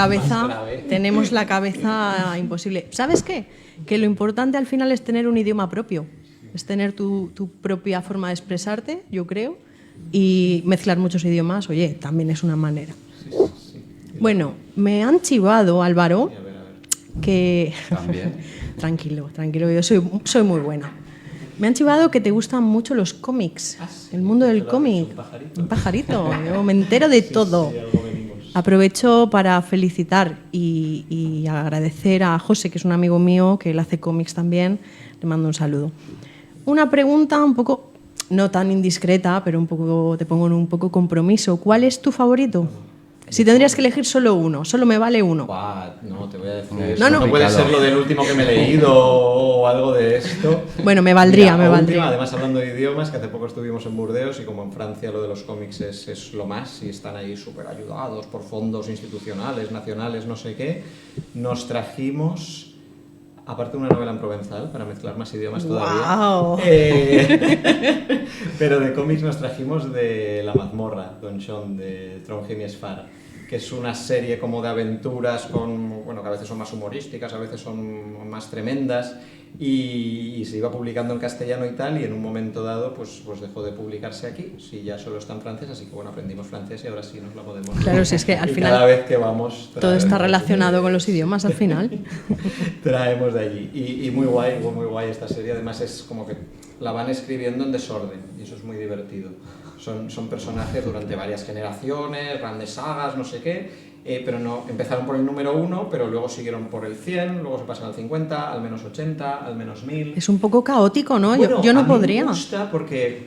cabeza imposible. ¿Sabes qué? Que lo importante al final es tener un idioma propio, es tener tu propia forma de expresarte, yo creo, y mezclar muchos idiomas, oye, también es una manera. Sí. Bueno, me han chivado, Álvaro, que... También. Tranquilo, yo soy muy buena. Me han chivado que te gustan mucho los cómics, el mundo del cómic. Un pajarito, yo me entero de todo. Aprovecho para felicitar y agradecer a José, que es un amigo mío, que él hace cómics también. Le mando un saludo. Una pregunta un poco, no tan indiscreta, pero te pongo en un poco compromiso. ¿Cuál es tu favorito? Si tendrías que elegir solo uno, solo me vale uno. No, te voy a decir. No puede ser lo del último que me he leído o algo de esto. Bueno, me valdría. Además, hablando de idiomas, que hace poco estuvimos en Burdeos y como en Francia lo de los cómics es lo más y están ahí súper ayudados por fondos institucionales, nacionales, no sé qué, nos trajimos, aparte una novela en provenzal, para mezclar más idiomas todavía. ¡Wow! Pero de cómics nos trajimos de La mazmorra, Don John, de Trondheim y Esfara. que es una serie como de aventuras con, bueno, que a veces son más humorísticas, a veces son más tremendas, y se iba publicando en castellano y tal, y en un momento dado pues dejó de publicarse aquí, sí, ya solo está en francés, así que bueno, aprendimos francés y ahora sí nos la podemos leer. Claro, si es que al final cada vez que vamos todo está relacionado con los idiomas al final. Traemos de allí, y muy guay esta serie, además es como que la van escribiendo en desorden, y eso es muy divertido. Son personajes durante varias generaciones, grandes sagas, no sé qué, pero no, empezaron por el número 1, pero luego siguieron por el 100, luego se pasan al 50, al menos 80, al menos 1000. Es un poco caótico, ¿no? Bueno, yo no a mí podría. Me gusta porque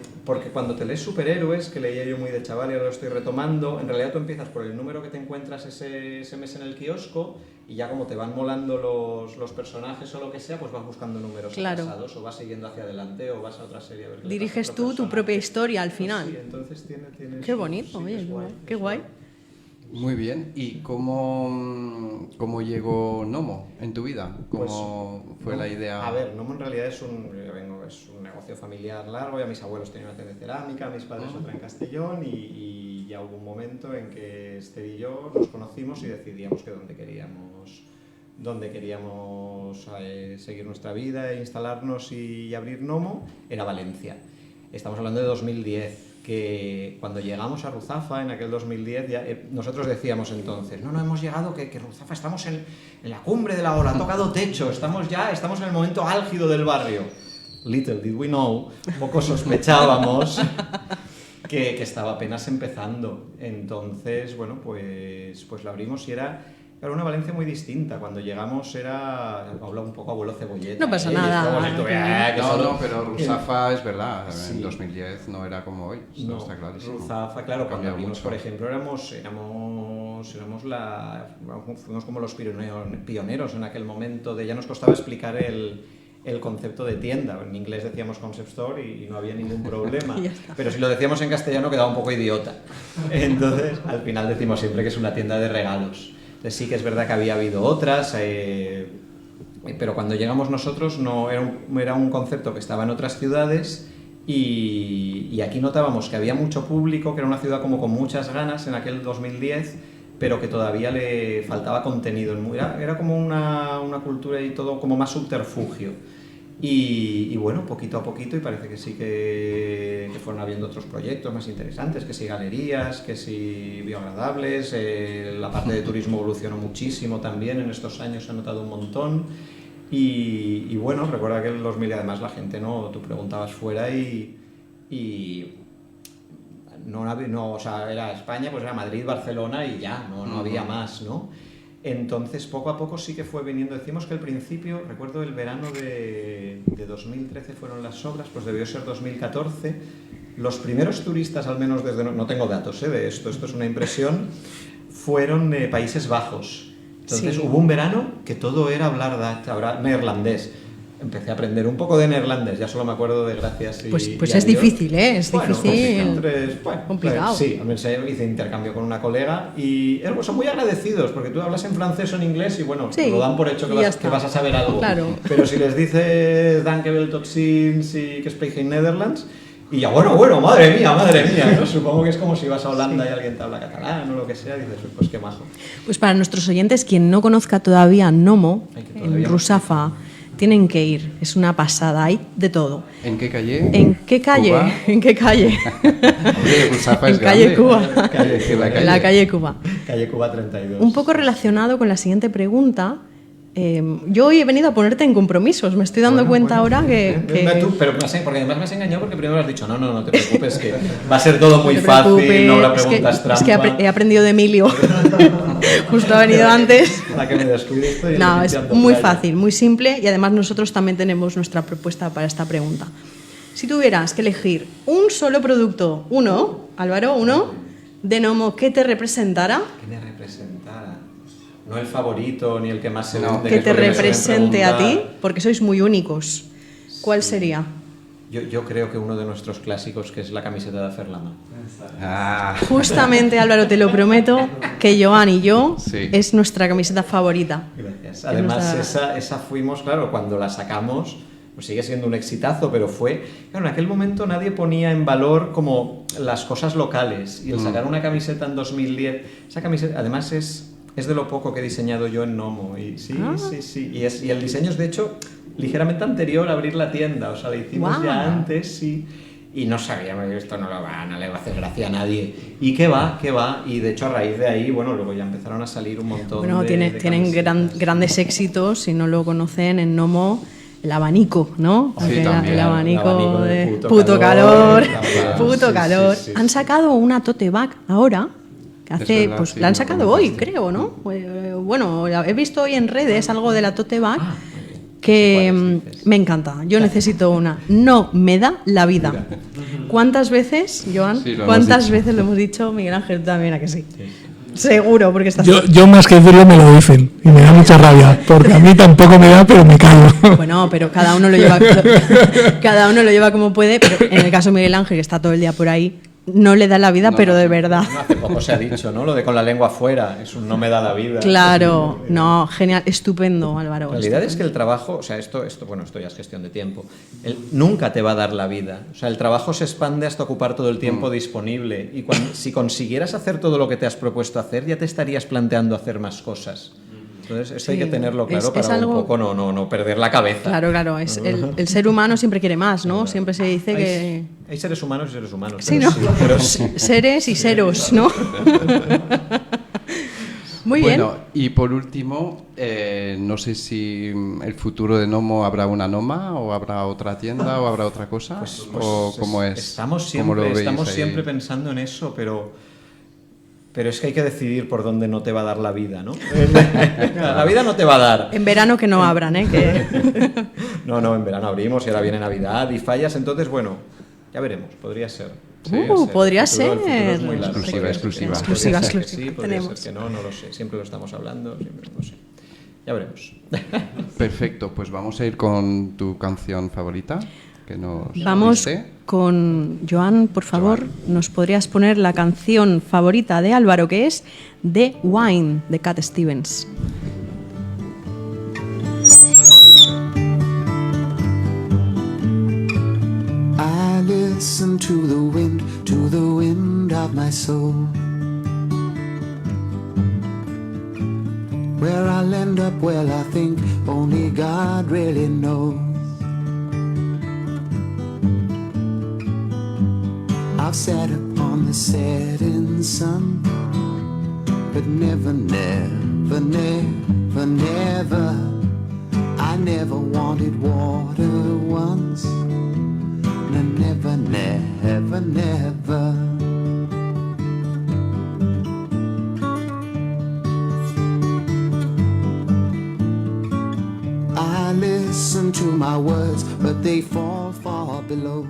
cuando te lees superhéroes, que leía yo muy de chaval y ahora lo estoy retomando, en realidad tú empiezas por el número que te encuentras ese mes en el kiosco, y ya como te van molando los personajes o lo que sea, pues vas buscando números pasados, o vas siguiendo hacia adelante, o vas a otra serie a ver qué Diriges le pasa a otro tú tu personaje. propia historia al final. Sí, entonces tiene Qué bonito, sí, oye, guay, qué guay. Muy bien. ¿Y cómo llegó Nomo en tu vida? ¿Cómo fue la idea? A ver, Nomo en realidad es un negocio familiar largo. Ya mis abueos tenían una tienda de cerámica, mis padres otra en Castellón, y ya hubo un momento en que Esther y yo nos conocimos y decidíamos que donde queríamos seguir nuestra vida e instalarnos y abrir Nomo era Valencia. Estamos hablando de 2010. Que cuando llegamos a Ruzafa en aquel 2010, ya, nosotros decíamos entonces, no hemos llegado, que Ruzafa estamos en la cumbre de la ola, ha tocado techo, estamos en el momento álgido del barrio. Little did we know, poco sospechábamos que estaba apenas empezando. Entonces, bueno, pues la abrimos y era una Valencia muy distinta. Cuando llegamos habla un poco abuelo cebolleta. No pasa nada. No, pero Ruzafa es verdad. Sí. En 2010 no era como hoy. No, está clarísimo. Ruzafa, claro, cuando abrimos, mucho. Por ejemplo, fuimos como los pioneros en aquel momento. Ya nos costaba explicar el concepto de tienda. En inglés decíamos concept store y no había ningún problema. Pero si lo decíamos en castellano quedaba un poco idiota. Entonces, al final decimos siempre que es una tienda de regalos. Entonces, sí que es verdad que había habido otras, pero cuando llegamos nosotros era un concepto que estaba en otras ciudades, y aquí notábamos que había mucho público, que era una ciudad como con muchas ganas en aquel 2010, pero que todavía le faltaba contenido. Era como una cultura y todo como más subterfugio. Y bueno, poquito a poquito, y parece que sí que fueron habiendo otros proyectos más interesantes, que sí galerías, que sí bioagradables, la parte de turismo evolucionó muchísimo también, en estos años se ha notado un montón, y bueno, recuerda que en el 2000 además la gente, tú preguntabas fuera y o sea, era España, pues era Madrid, Barcelona y ya, no había más, ¿no? Entonces, poco a poco sí que fue viniendo. Decimos que al principio, recuerdo el verano de 2013 fueron las obras, pues debió ser 2014. Los primeros turistas, al menos no tengo datos de esto es una impresión, fueron Países Bajos. Entonces hubo un verano que todo era hablar neerlandés. Empecé a aprender un poco de neerlandés, ya solo me acuerdo de gracias y... Pues es difícil, ¿eh? Es difícil. Complicado. Sí, hice intercambio con una colega y son muy agradecidos porque tú hablas en francés o en inglés y bueno, lo dan por hecho que vas a saber algo. Claro. Pero si les dices danke wel tot ziens y que sprechen Netherlands, y ya, bueno, madre mía, ¿no? Supongo que es como si vas a Holanda y alguien te habla catalán o lo que sea, y dices, pues qué majo. Pues para nuestros oyentes, quien no conozca todavía Nomo, en Ruzafa, tienen que ir, es una pasada, hay de todo. ¿En qué calle? ¿En qué calle? ¿Cuba? ¿En qué calle? Hombre, Ruzafa es en calle grande. Cuba. La calle Cuba. Calle Cuba 32. Un poco relacionado con la siguiente pregunta. Yo hoy he venido a ponerte en compromisos, me estoy dando cuenta ahora que... Pero porque además me has engañado porque primero has dicho no te preocupes, que va a ser todo muy fácil, no habrá preguntas trampa. Es que he aprendido de Emilio, justo ha venido antes. Para que me descuide estoy no, es muy fácil, muy simple, y además nosotros también tenemos nuestra propuesta para esta pregunta. Si tuvieras que elegir un solo producto, Álvaro, de Nomo, ¿qué te representara? ¿Qué me representara? No el favorito ni el que más se vende. Que te represente a ti, porque sois muy únicos. ¿Cuál sería? Yo creo que uno de nuestros clásicos, que es la camiseta de Ferlama. Justamente, Álvaro, te lo prometo, que Joan y yo es nuestra camiseta favorita. Gracias. Además, esa fuimos, claro, cuando la sacamos, pues sigue siendo un exitazo, pero fue... Claro, en aquel momento nadie ponía en valor como las cosas locales, y el sacar una camiseta en 2010, esa camiseta además es de lo poco que he diseñado yo en Nomo, y sí, y el diseño es de hecho ligeramente anterior a abrir la tienda, o sea, lo hicimos ya antes, sí. Y no sabíamos que esto no le va a hacer gracia a nadie. Y qué va, y de hecho a raíz de ahí, bueno, luego ya empezaron a salir un montón de tienen grandes éxitos, si no lo conocen, en Nomo, el abanico, ¿no? Sí, también. El abanico de puto calor. puto calor. Sí. Han sacado una tote bag ahora, que hace, verdad, pues sí, la han lo sacado hoy, comentaste. creo, ¿no? Bueno, he visto hoy en redes algo de la tote bag. Que me encanta, yo necesito una. No me da la vida. ¿Cuántas veces, Joan? Sí, lo ¿Cuántas hemos dicho. veces lo hemos dicho? Miguel Ángel, tú también, ¿a que sí? Seguro, porque estás... Yo más que decirlo me lo dicen y me da mucha rabia, porque a mí tampoco me da, pero me callo. Bueno, pero cada uno lo lleva como puede, pero en el caso de Miguel Ángel, que está todo el día por ahí, no le da la vida, pero de verdad. No, hace poco se ha dicho, ¿no? Lo de con la lengua afuera, es un no me da la vida. Claro, no, genial, estupendo, Álvaro. La realidad es que el trabajo, o sea, esto ya es gestión de tiempo, nunca te va a dar la vida. O sea, el trabajo se expande hasta ocupar todo el tiempo disponible. Y si consiguieras hacer todo lo que te has propuesto hacer, ya te estarías planteando hacer más cosas. Entonces, esto hay que tenerlo claro para un poco no perder la cabeza. Claro, el ser humano siempre quiere más, ¿no? Siempre se dice que... Hay seres humanos y seres humanos. Sí, ¿no? Pero Seres y seros, ¿no? Muy bien. Bueno, y por último, no sé si el futuro de Nomo habrá una Noma, o habrá otra tienda, o habrá otra cosa, o cómo es. Estamos ¿Cómo lo veis ahí? siempre pensando en eso, pero es que hay que decidir por dónde no te va a dar la vida, ¿no? La vida no te va a dar. En verano que no abran, ¿eh? No, en verano abrimos y ahora viene Navidad y fallas, entonces, bueno, ya veremos, podría ser. Podría El futuro ser. es muy largo. Exclusiva. Podría ser que sí, podría Tenemos. ser que no lo sé. Siempre lo estamos hablando, no sé. Ya veremos. Perfecto, pues vamos a ir con tu canción favorita, que nos Vamos diste. con Joan, por favor, ¿nos podrías poner la canción favorita de Álvaro, que es The Wine, de Cat Stevens? I listen to the wind of my soul. Where I'll end up, well, I think only God really knows. I've sat upon the setting sun, but never, I never wanted water once. No, never. I listen to my words, but they fall far below.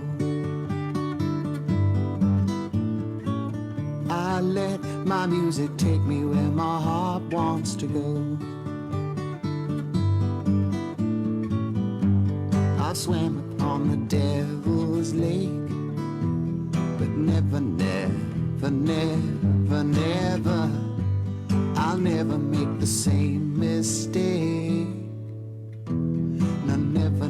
I let my music take me where my heart wants to go. I swam upon the devil's lake, but never, I'll never make the same mistake. No, never.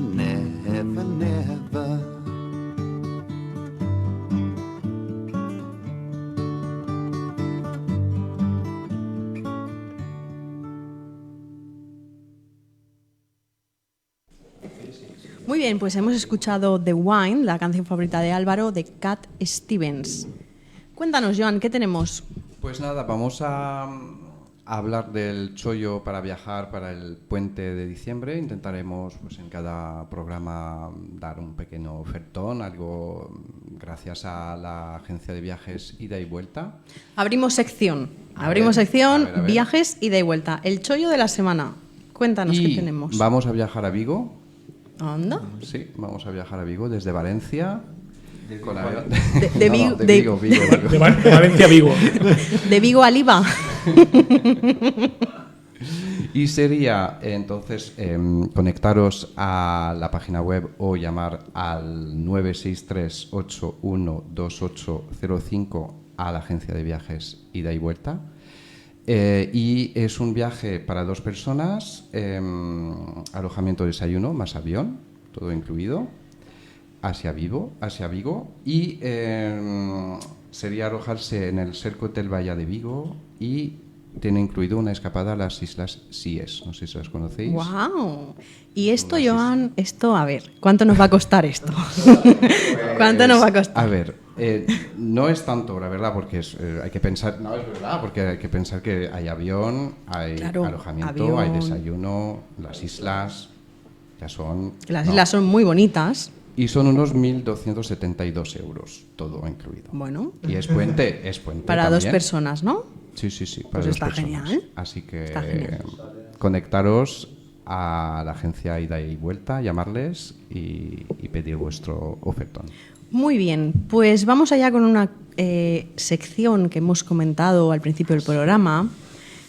Muy bien, pues hemos escuchado The Wine, la canción favorita de Álvaro, de Cat Stevens. Cuéntanos, Joan, ¿qué tenemos? Pues nada, vamos a hablar del chollo para viajar para el puente de diciembre. Intentaremos, pues, en cada programa dar un pequeño ofertón, algo gracias a la agencia de viajes ida y vuelta. Abrimos sección, A ver. viajes, ida y vuelta. El chollo de la semana. Cuéntanos qué tenemos. Vamos a viajar a Vigo. Anda. Sí, vamos a viajar a Vigo desde Valencia. Con avión. De No, Vigo- de de- Vigo. De Valencia a Vigo. De Vigo a Liva. Y sería entonces conectaros a la página web o llamar al 963-812805 a la agencia de viajes ida y vuelta. Y es un viaje para 2 personas, alojamiento, desayuno, más avión. todo incluido, hacia Vigo, y sería alojarse en el Cerco Hotel Bahía de Vigo y tiene incluido una escapada a las Islas Cíes, no sé si las conocéis. ¡Wow! Y esto, Joan, a ver, ¿cuánto nos va a costar esto? ¿Cuánto nos va a costar? A ver, no es tanto, la verdad, porque hay que pensar, no es verdad, porque hay que pensar que hay avión, hay alojamiento, hay desayuno, las islas ya son... Las islas son muy bonitas. Y son unos 1.272 euros, todo incluido. Bueno. Y es puente para también. 2 personas, ¿no? Sí, para pues 2 está personas. Genial. Así que está genial. Conectaros a la agencia Ida y Vuelta, llamarles y pedir vuestro ofertón. Muy bien, pues vamos allá con una sección que hemos comentado al principio del programa,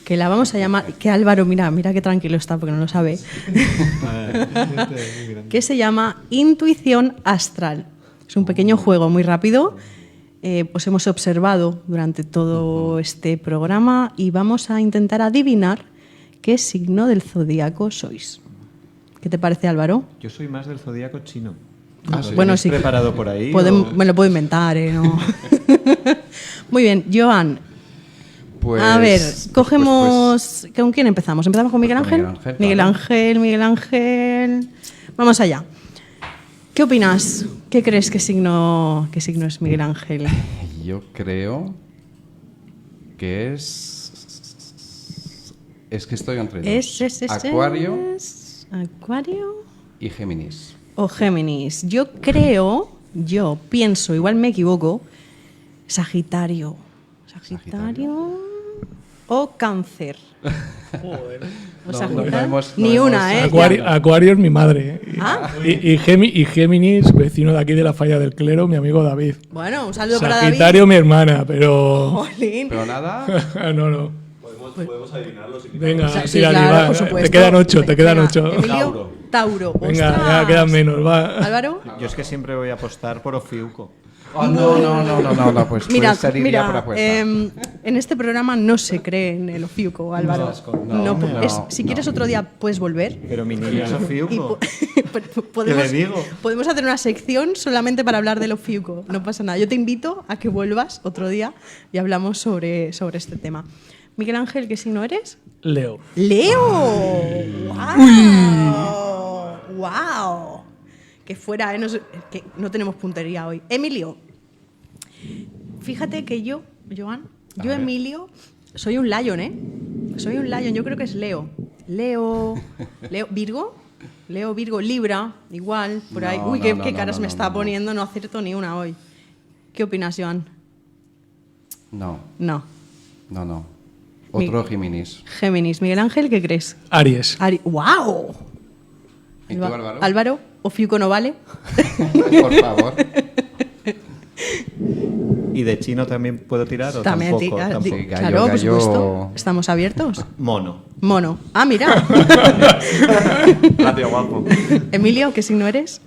que la vamos a llamar, que Álvaro, mira qué tranquilo está porque no lo sabe, que se llama Intuición Astral. Es un pequeño juego muy rápido, pues hemos observado durante todo este programa y vamos a intentar adivinar qué signo del zodíaco sois. ¿Qué te parece, Álvaro? Yo soy más del zodíaco chino. Bueno, sí. ¿Preparado por ahí? Me lo puedo inventar, ¿no? Muy bien, Joan. Pues, a ver, cogemos... ¿Con quién empezamos? ¿Empezamos con Miguel Ángel? Miguel Ángel. Vamos allá. ¿Qué opinas? ¿Qué crees qué signo es Miguel Ángel? Yo creo que es que estoy entre dos. Acuario y Géminis. O Géminis. Yo pienso, igual me equivoco, Sagitario o Cáncer. O Sagitario. Ni una, ¿eh? Acuario es mi madre. ¿Ah? Y Géminis, vecino de aquí de la Falla del Clero, mi amigo David. Bueno, un saludo para David. Sagitario, mi hermana, pero... Jolín. Pero nada. No. Podemos adivinarlo. Venga, sí, claro, por supuesto. Te quedan 8. Emilio, Tauro. Venga, ya quedan menos, va. Álvaro. Yo es que siempre voy a apostar por Ofiuco. Oh, no, pues mira, por apuesta. En este programa no se cree en el Ofiuco, Álvaro. Si quieres otro día puedes volver. Pero mi niño es Ofiuco. ¿Qué le digo? Podemos hacer una sección solamente para hablar del Ofiuco, no pasa nada. Yo te invito a que vuelvas otro día y hablamos sobre este tema. Miguel Ángel, ¿qué signo eres? Leo. ¡Wow! Que fuera, que no tenemos puntería hoy. Emilio, fíjate que Joan, Emilio, soy un lion, ¿eh? Soy un lion, yo creo que es Leo, Virgo, Libra, igual, por ahí. Uy, qué caras me está poniendo, no acierto ni una hoy. ¿Qué opinas, Joan? No. Otro Géminis. Miguel Ángel, ¿qué crees? Aries. ¡Wow! ¿Y tú, Álvaro? Álvaro, ¿Ofiuco no vale? Por favor. ¿Y de chino también puedo tirar o también tampoco? Sí, claro, por supuesto. ¿Estamos abiertos? Mono. Ah, mira. Gracias, guapo. Emilio, ¿qué signo eres?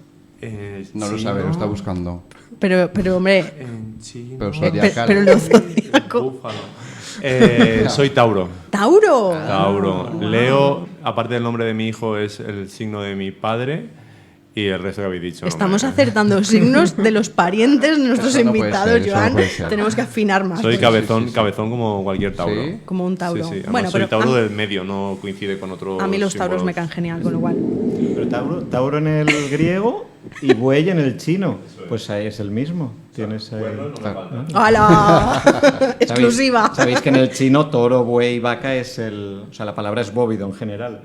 No lo sabe, lo está buscando. Pero hombre... Pero zodiacal. Pero lo zodiaco... Búfalo. Soy Tauro. ¿Tauro? Leo, aparte del nombre de mi hijo, es el signo de mi padre y el resto que habéis dicho. Estamos acertando signos de los parientes de nuestros invitados, Joan. Tenemos que afinar más. Soy cabezón como cualquier Tauro. ¿Sí? Como un Tauro. Sí. Bueno, soy Tauro del medio, no coincide con otro. A mí los Tauros me caen genial, con lo cual. Pero Tauro en el griego y buey en el chino. Pues ahí es el mismo. Tienes ahí... ¡Hala! Exclusiva. ¿Sabéis que en el chino toro, buey, vaca es la palabra es bóvido en general?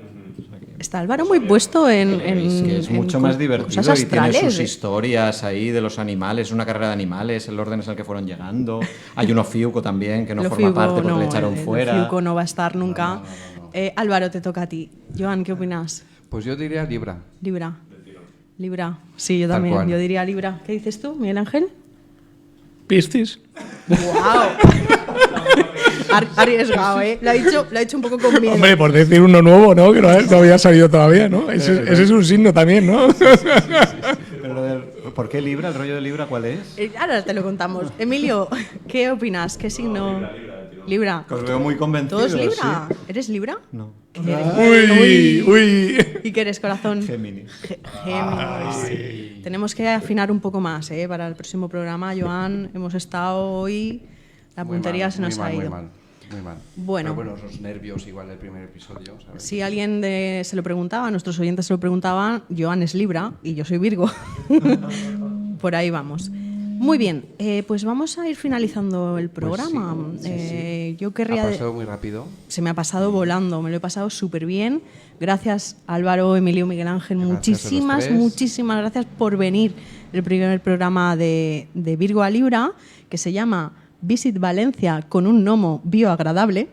Está Álvaro muy puesto en que es mucho más divertido cosas y tiene astrales, sus historias ahí de los animales, una carrera de animales, el orden es el que fueron llegando. Hay un Ofiuco también que no forma parte porque le echaron fuera. El Ofiuco no va a estar nunca. No. Álvaro, te toca a ti. Joan, ¿qué opinas? Pues yo diría Libra. Libra. Sí, yo también. Yo diría Libra. ¿Qué dices tú, Miguel Ángel? Piscis. ¡Wow! Arriesgado, ¿eh? Lo ha dicho un poco con miedo. Hombre, por decir uno nuevo, ¿no? Que no había salido todavía, ¿no? Ese es un signo también, ¿no? Pero ¿por qué Libra? ¿El rollo de Libra cuál es? Ahora te lo contamos. Emilio, ¿qué opinas? ¿Qué signo? Libra, Libra. Que os veo muy convencidos. ¿Todos Libra? Sí. ¿Eres Libra? No. Uy. ¿Y qué eres, corazón? Géminis. Géminis. Tenemos que afinar un poco más, para el próximo programa, Joan. Hemos estado hoy, la puntería se nos ha ido. Muy mal. Bueno. Pero bueno, los nervios igual del primer episodio, ¿sabes? Si alguien se lo preguntaba, nuestros oyentes se lo preguntaban, Joan es Libra y yo soy Virgo. Por ahí vamos. Muy bien, pues vamos a ir finalizando el programa. Pues sí. Yo querría... Ha pasado muy rápido. Se me ha pasado volando, me lo he pasado súper bien. Gracias Álvaro, Emilio, Miguel Ángel, muchísimas gracias por venir el primer programa de Virgo a Libra, que se llama Visit Valencia con un gnomo bioagradable.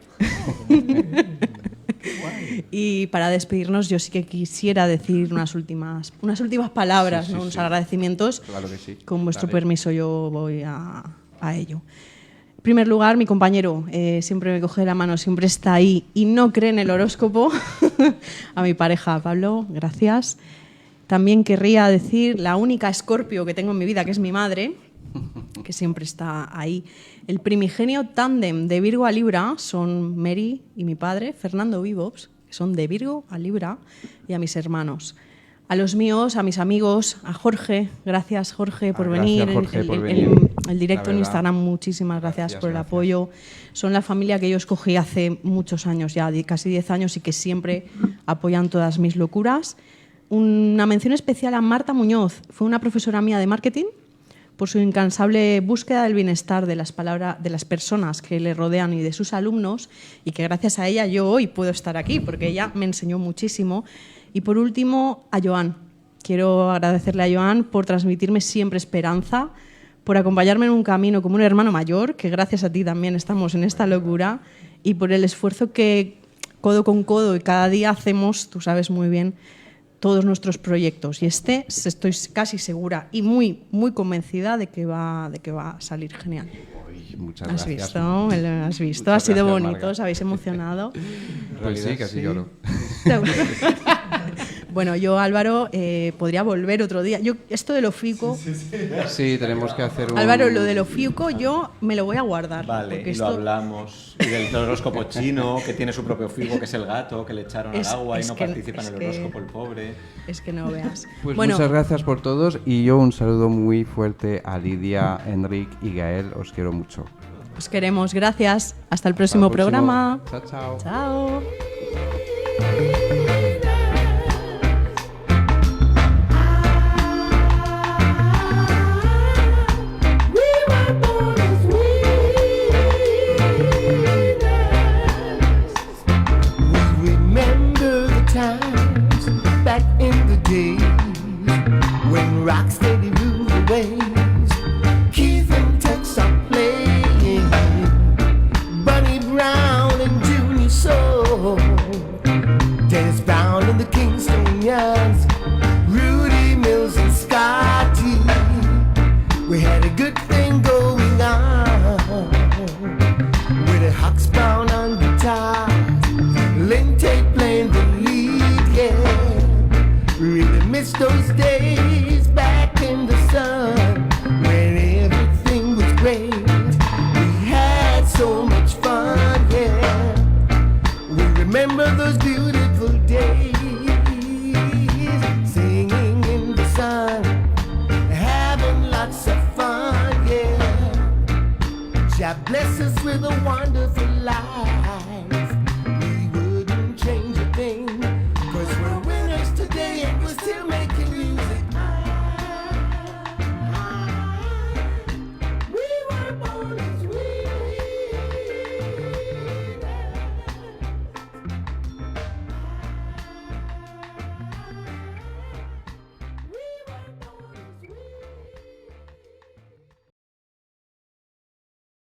Y para despedirnos yo sí que quisiera decir unas últimas palabras, ¿no? Unos agradecimientos. Claro que sí. Con vuestro permiso yo voy a ello. En primer lugar, mi compañero siempre me coge de la mano, siempre está ahí y no cree en el horóscopo. A mi pareja, Pablo, gracias. También querría decir la única Escorpio que tengo en mi vida, que es mi madre, que siempre está ahí. El primigenio tándem de Virgo a Libra son Mary y mi padre, Fernando Vivos, que son de Virgo a Libra, y a mis hermanos. A los míos, a mis amigos, a Jorge, gracias Jorge por venir. Jorge, El directo en Instagram, muchísimas gracias por el apoyo. Son la familia que yo escogí hace muchos años, ya casi 10 años, y que siempre apoyan todas mis locuras. Una mención especial a Marta Muñoz, fue una profesora mía de marketing, por su incansable búsqueda del bienestar de las personas que le rodean y de sus alumnos, y que gracias a ella yo hoy puedo estar aquí, porque ella me enseñó muchísimo. Y por último, a Joan. Quiero agradecerle a Joan por transmitirme siempre esperanza, por acompañarme en un camino como un hermano mayor, que gracias a ti también estamos en esta locura, y por el esfuerzo que codo con codo y cada día hacemos, tú sabes muy bien, todos nuestros proyectos, y estoy casi segura y muy convencida de que va a salir genial. Muchas ¿Has gracias. ¿Has visto? Ha sido bonito, Marga. os habéis emocionado. Pues sí, casi lloro. Bueno, yo, Álvaro, podría volver otro día. Esto de lo fico... Sí, tenemos que hacer un... Álvaro, lo de lo fico yo me lo voy a guardar. Vale, y esto... lo hablamos. Y del horóscopo chino, que tiene su propio figo, que es el gato, que le echaron al agua y no participa en el horóscopo el pobre. Es que no veas. Pues bueno, muchas gracias por todos, y yo un saludo muy fuerte a Lidia, Enric y Gael. Os quiero mucho. Os queremos. Gracias. Hasta el próximo programa. Chao, chao. Chao. Rocksteady ruled the waves. Keith and Tex are playing. Bunny Brown and Junior Soul. Dennis Brown and the Kingstonians. Rudy Mills and Scotty. We had a good thing going on. With a Hux Brown on guitar. Lynn Tate playing the lead, yeah. Really miss those days back in the sun when everything was great. We had so much fun, yeah. We remember those beautiful days, singing in the sun, having lots of fun, yeah. God bless us with a wonderful life.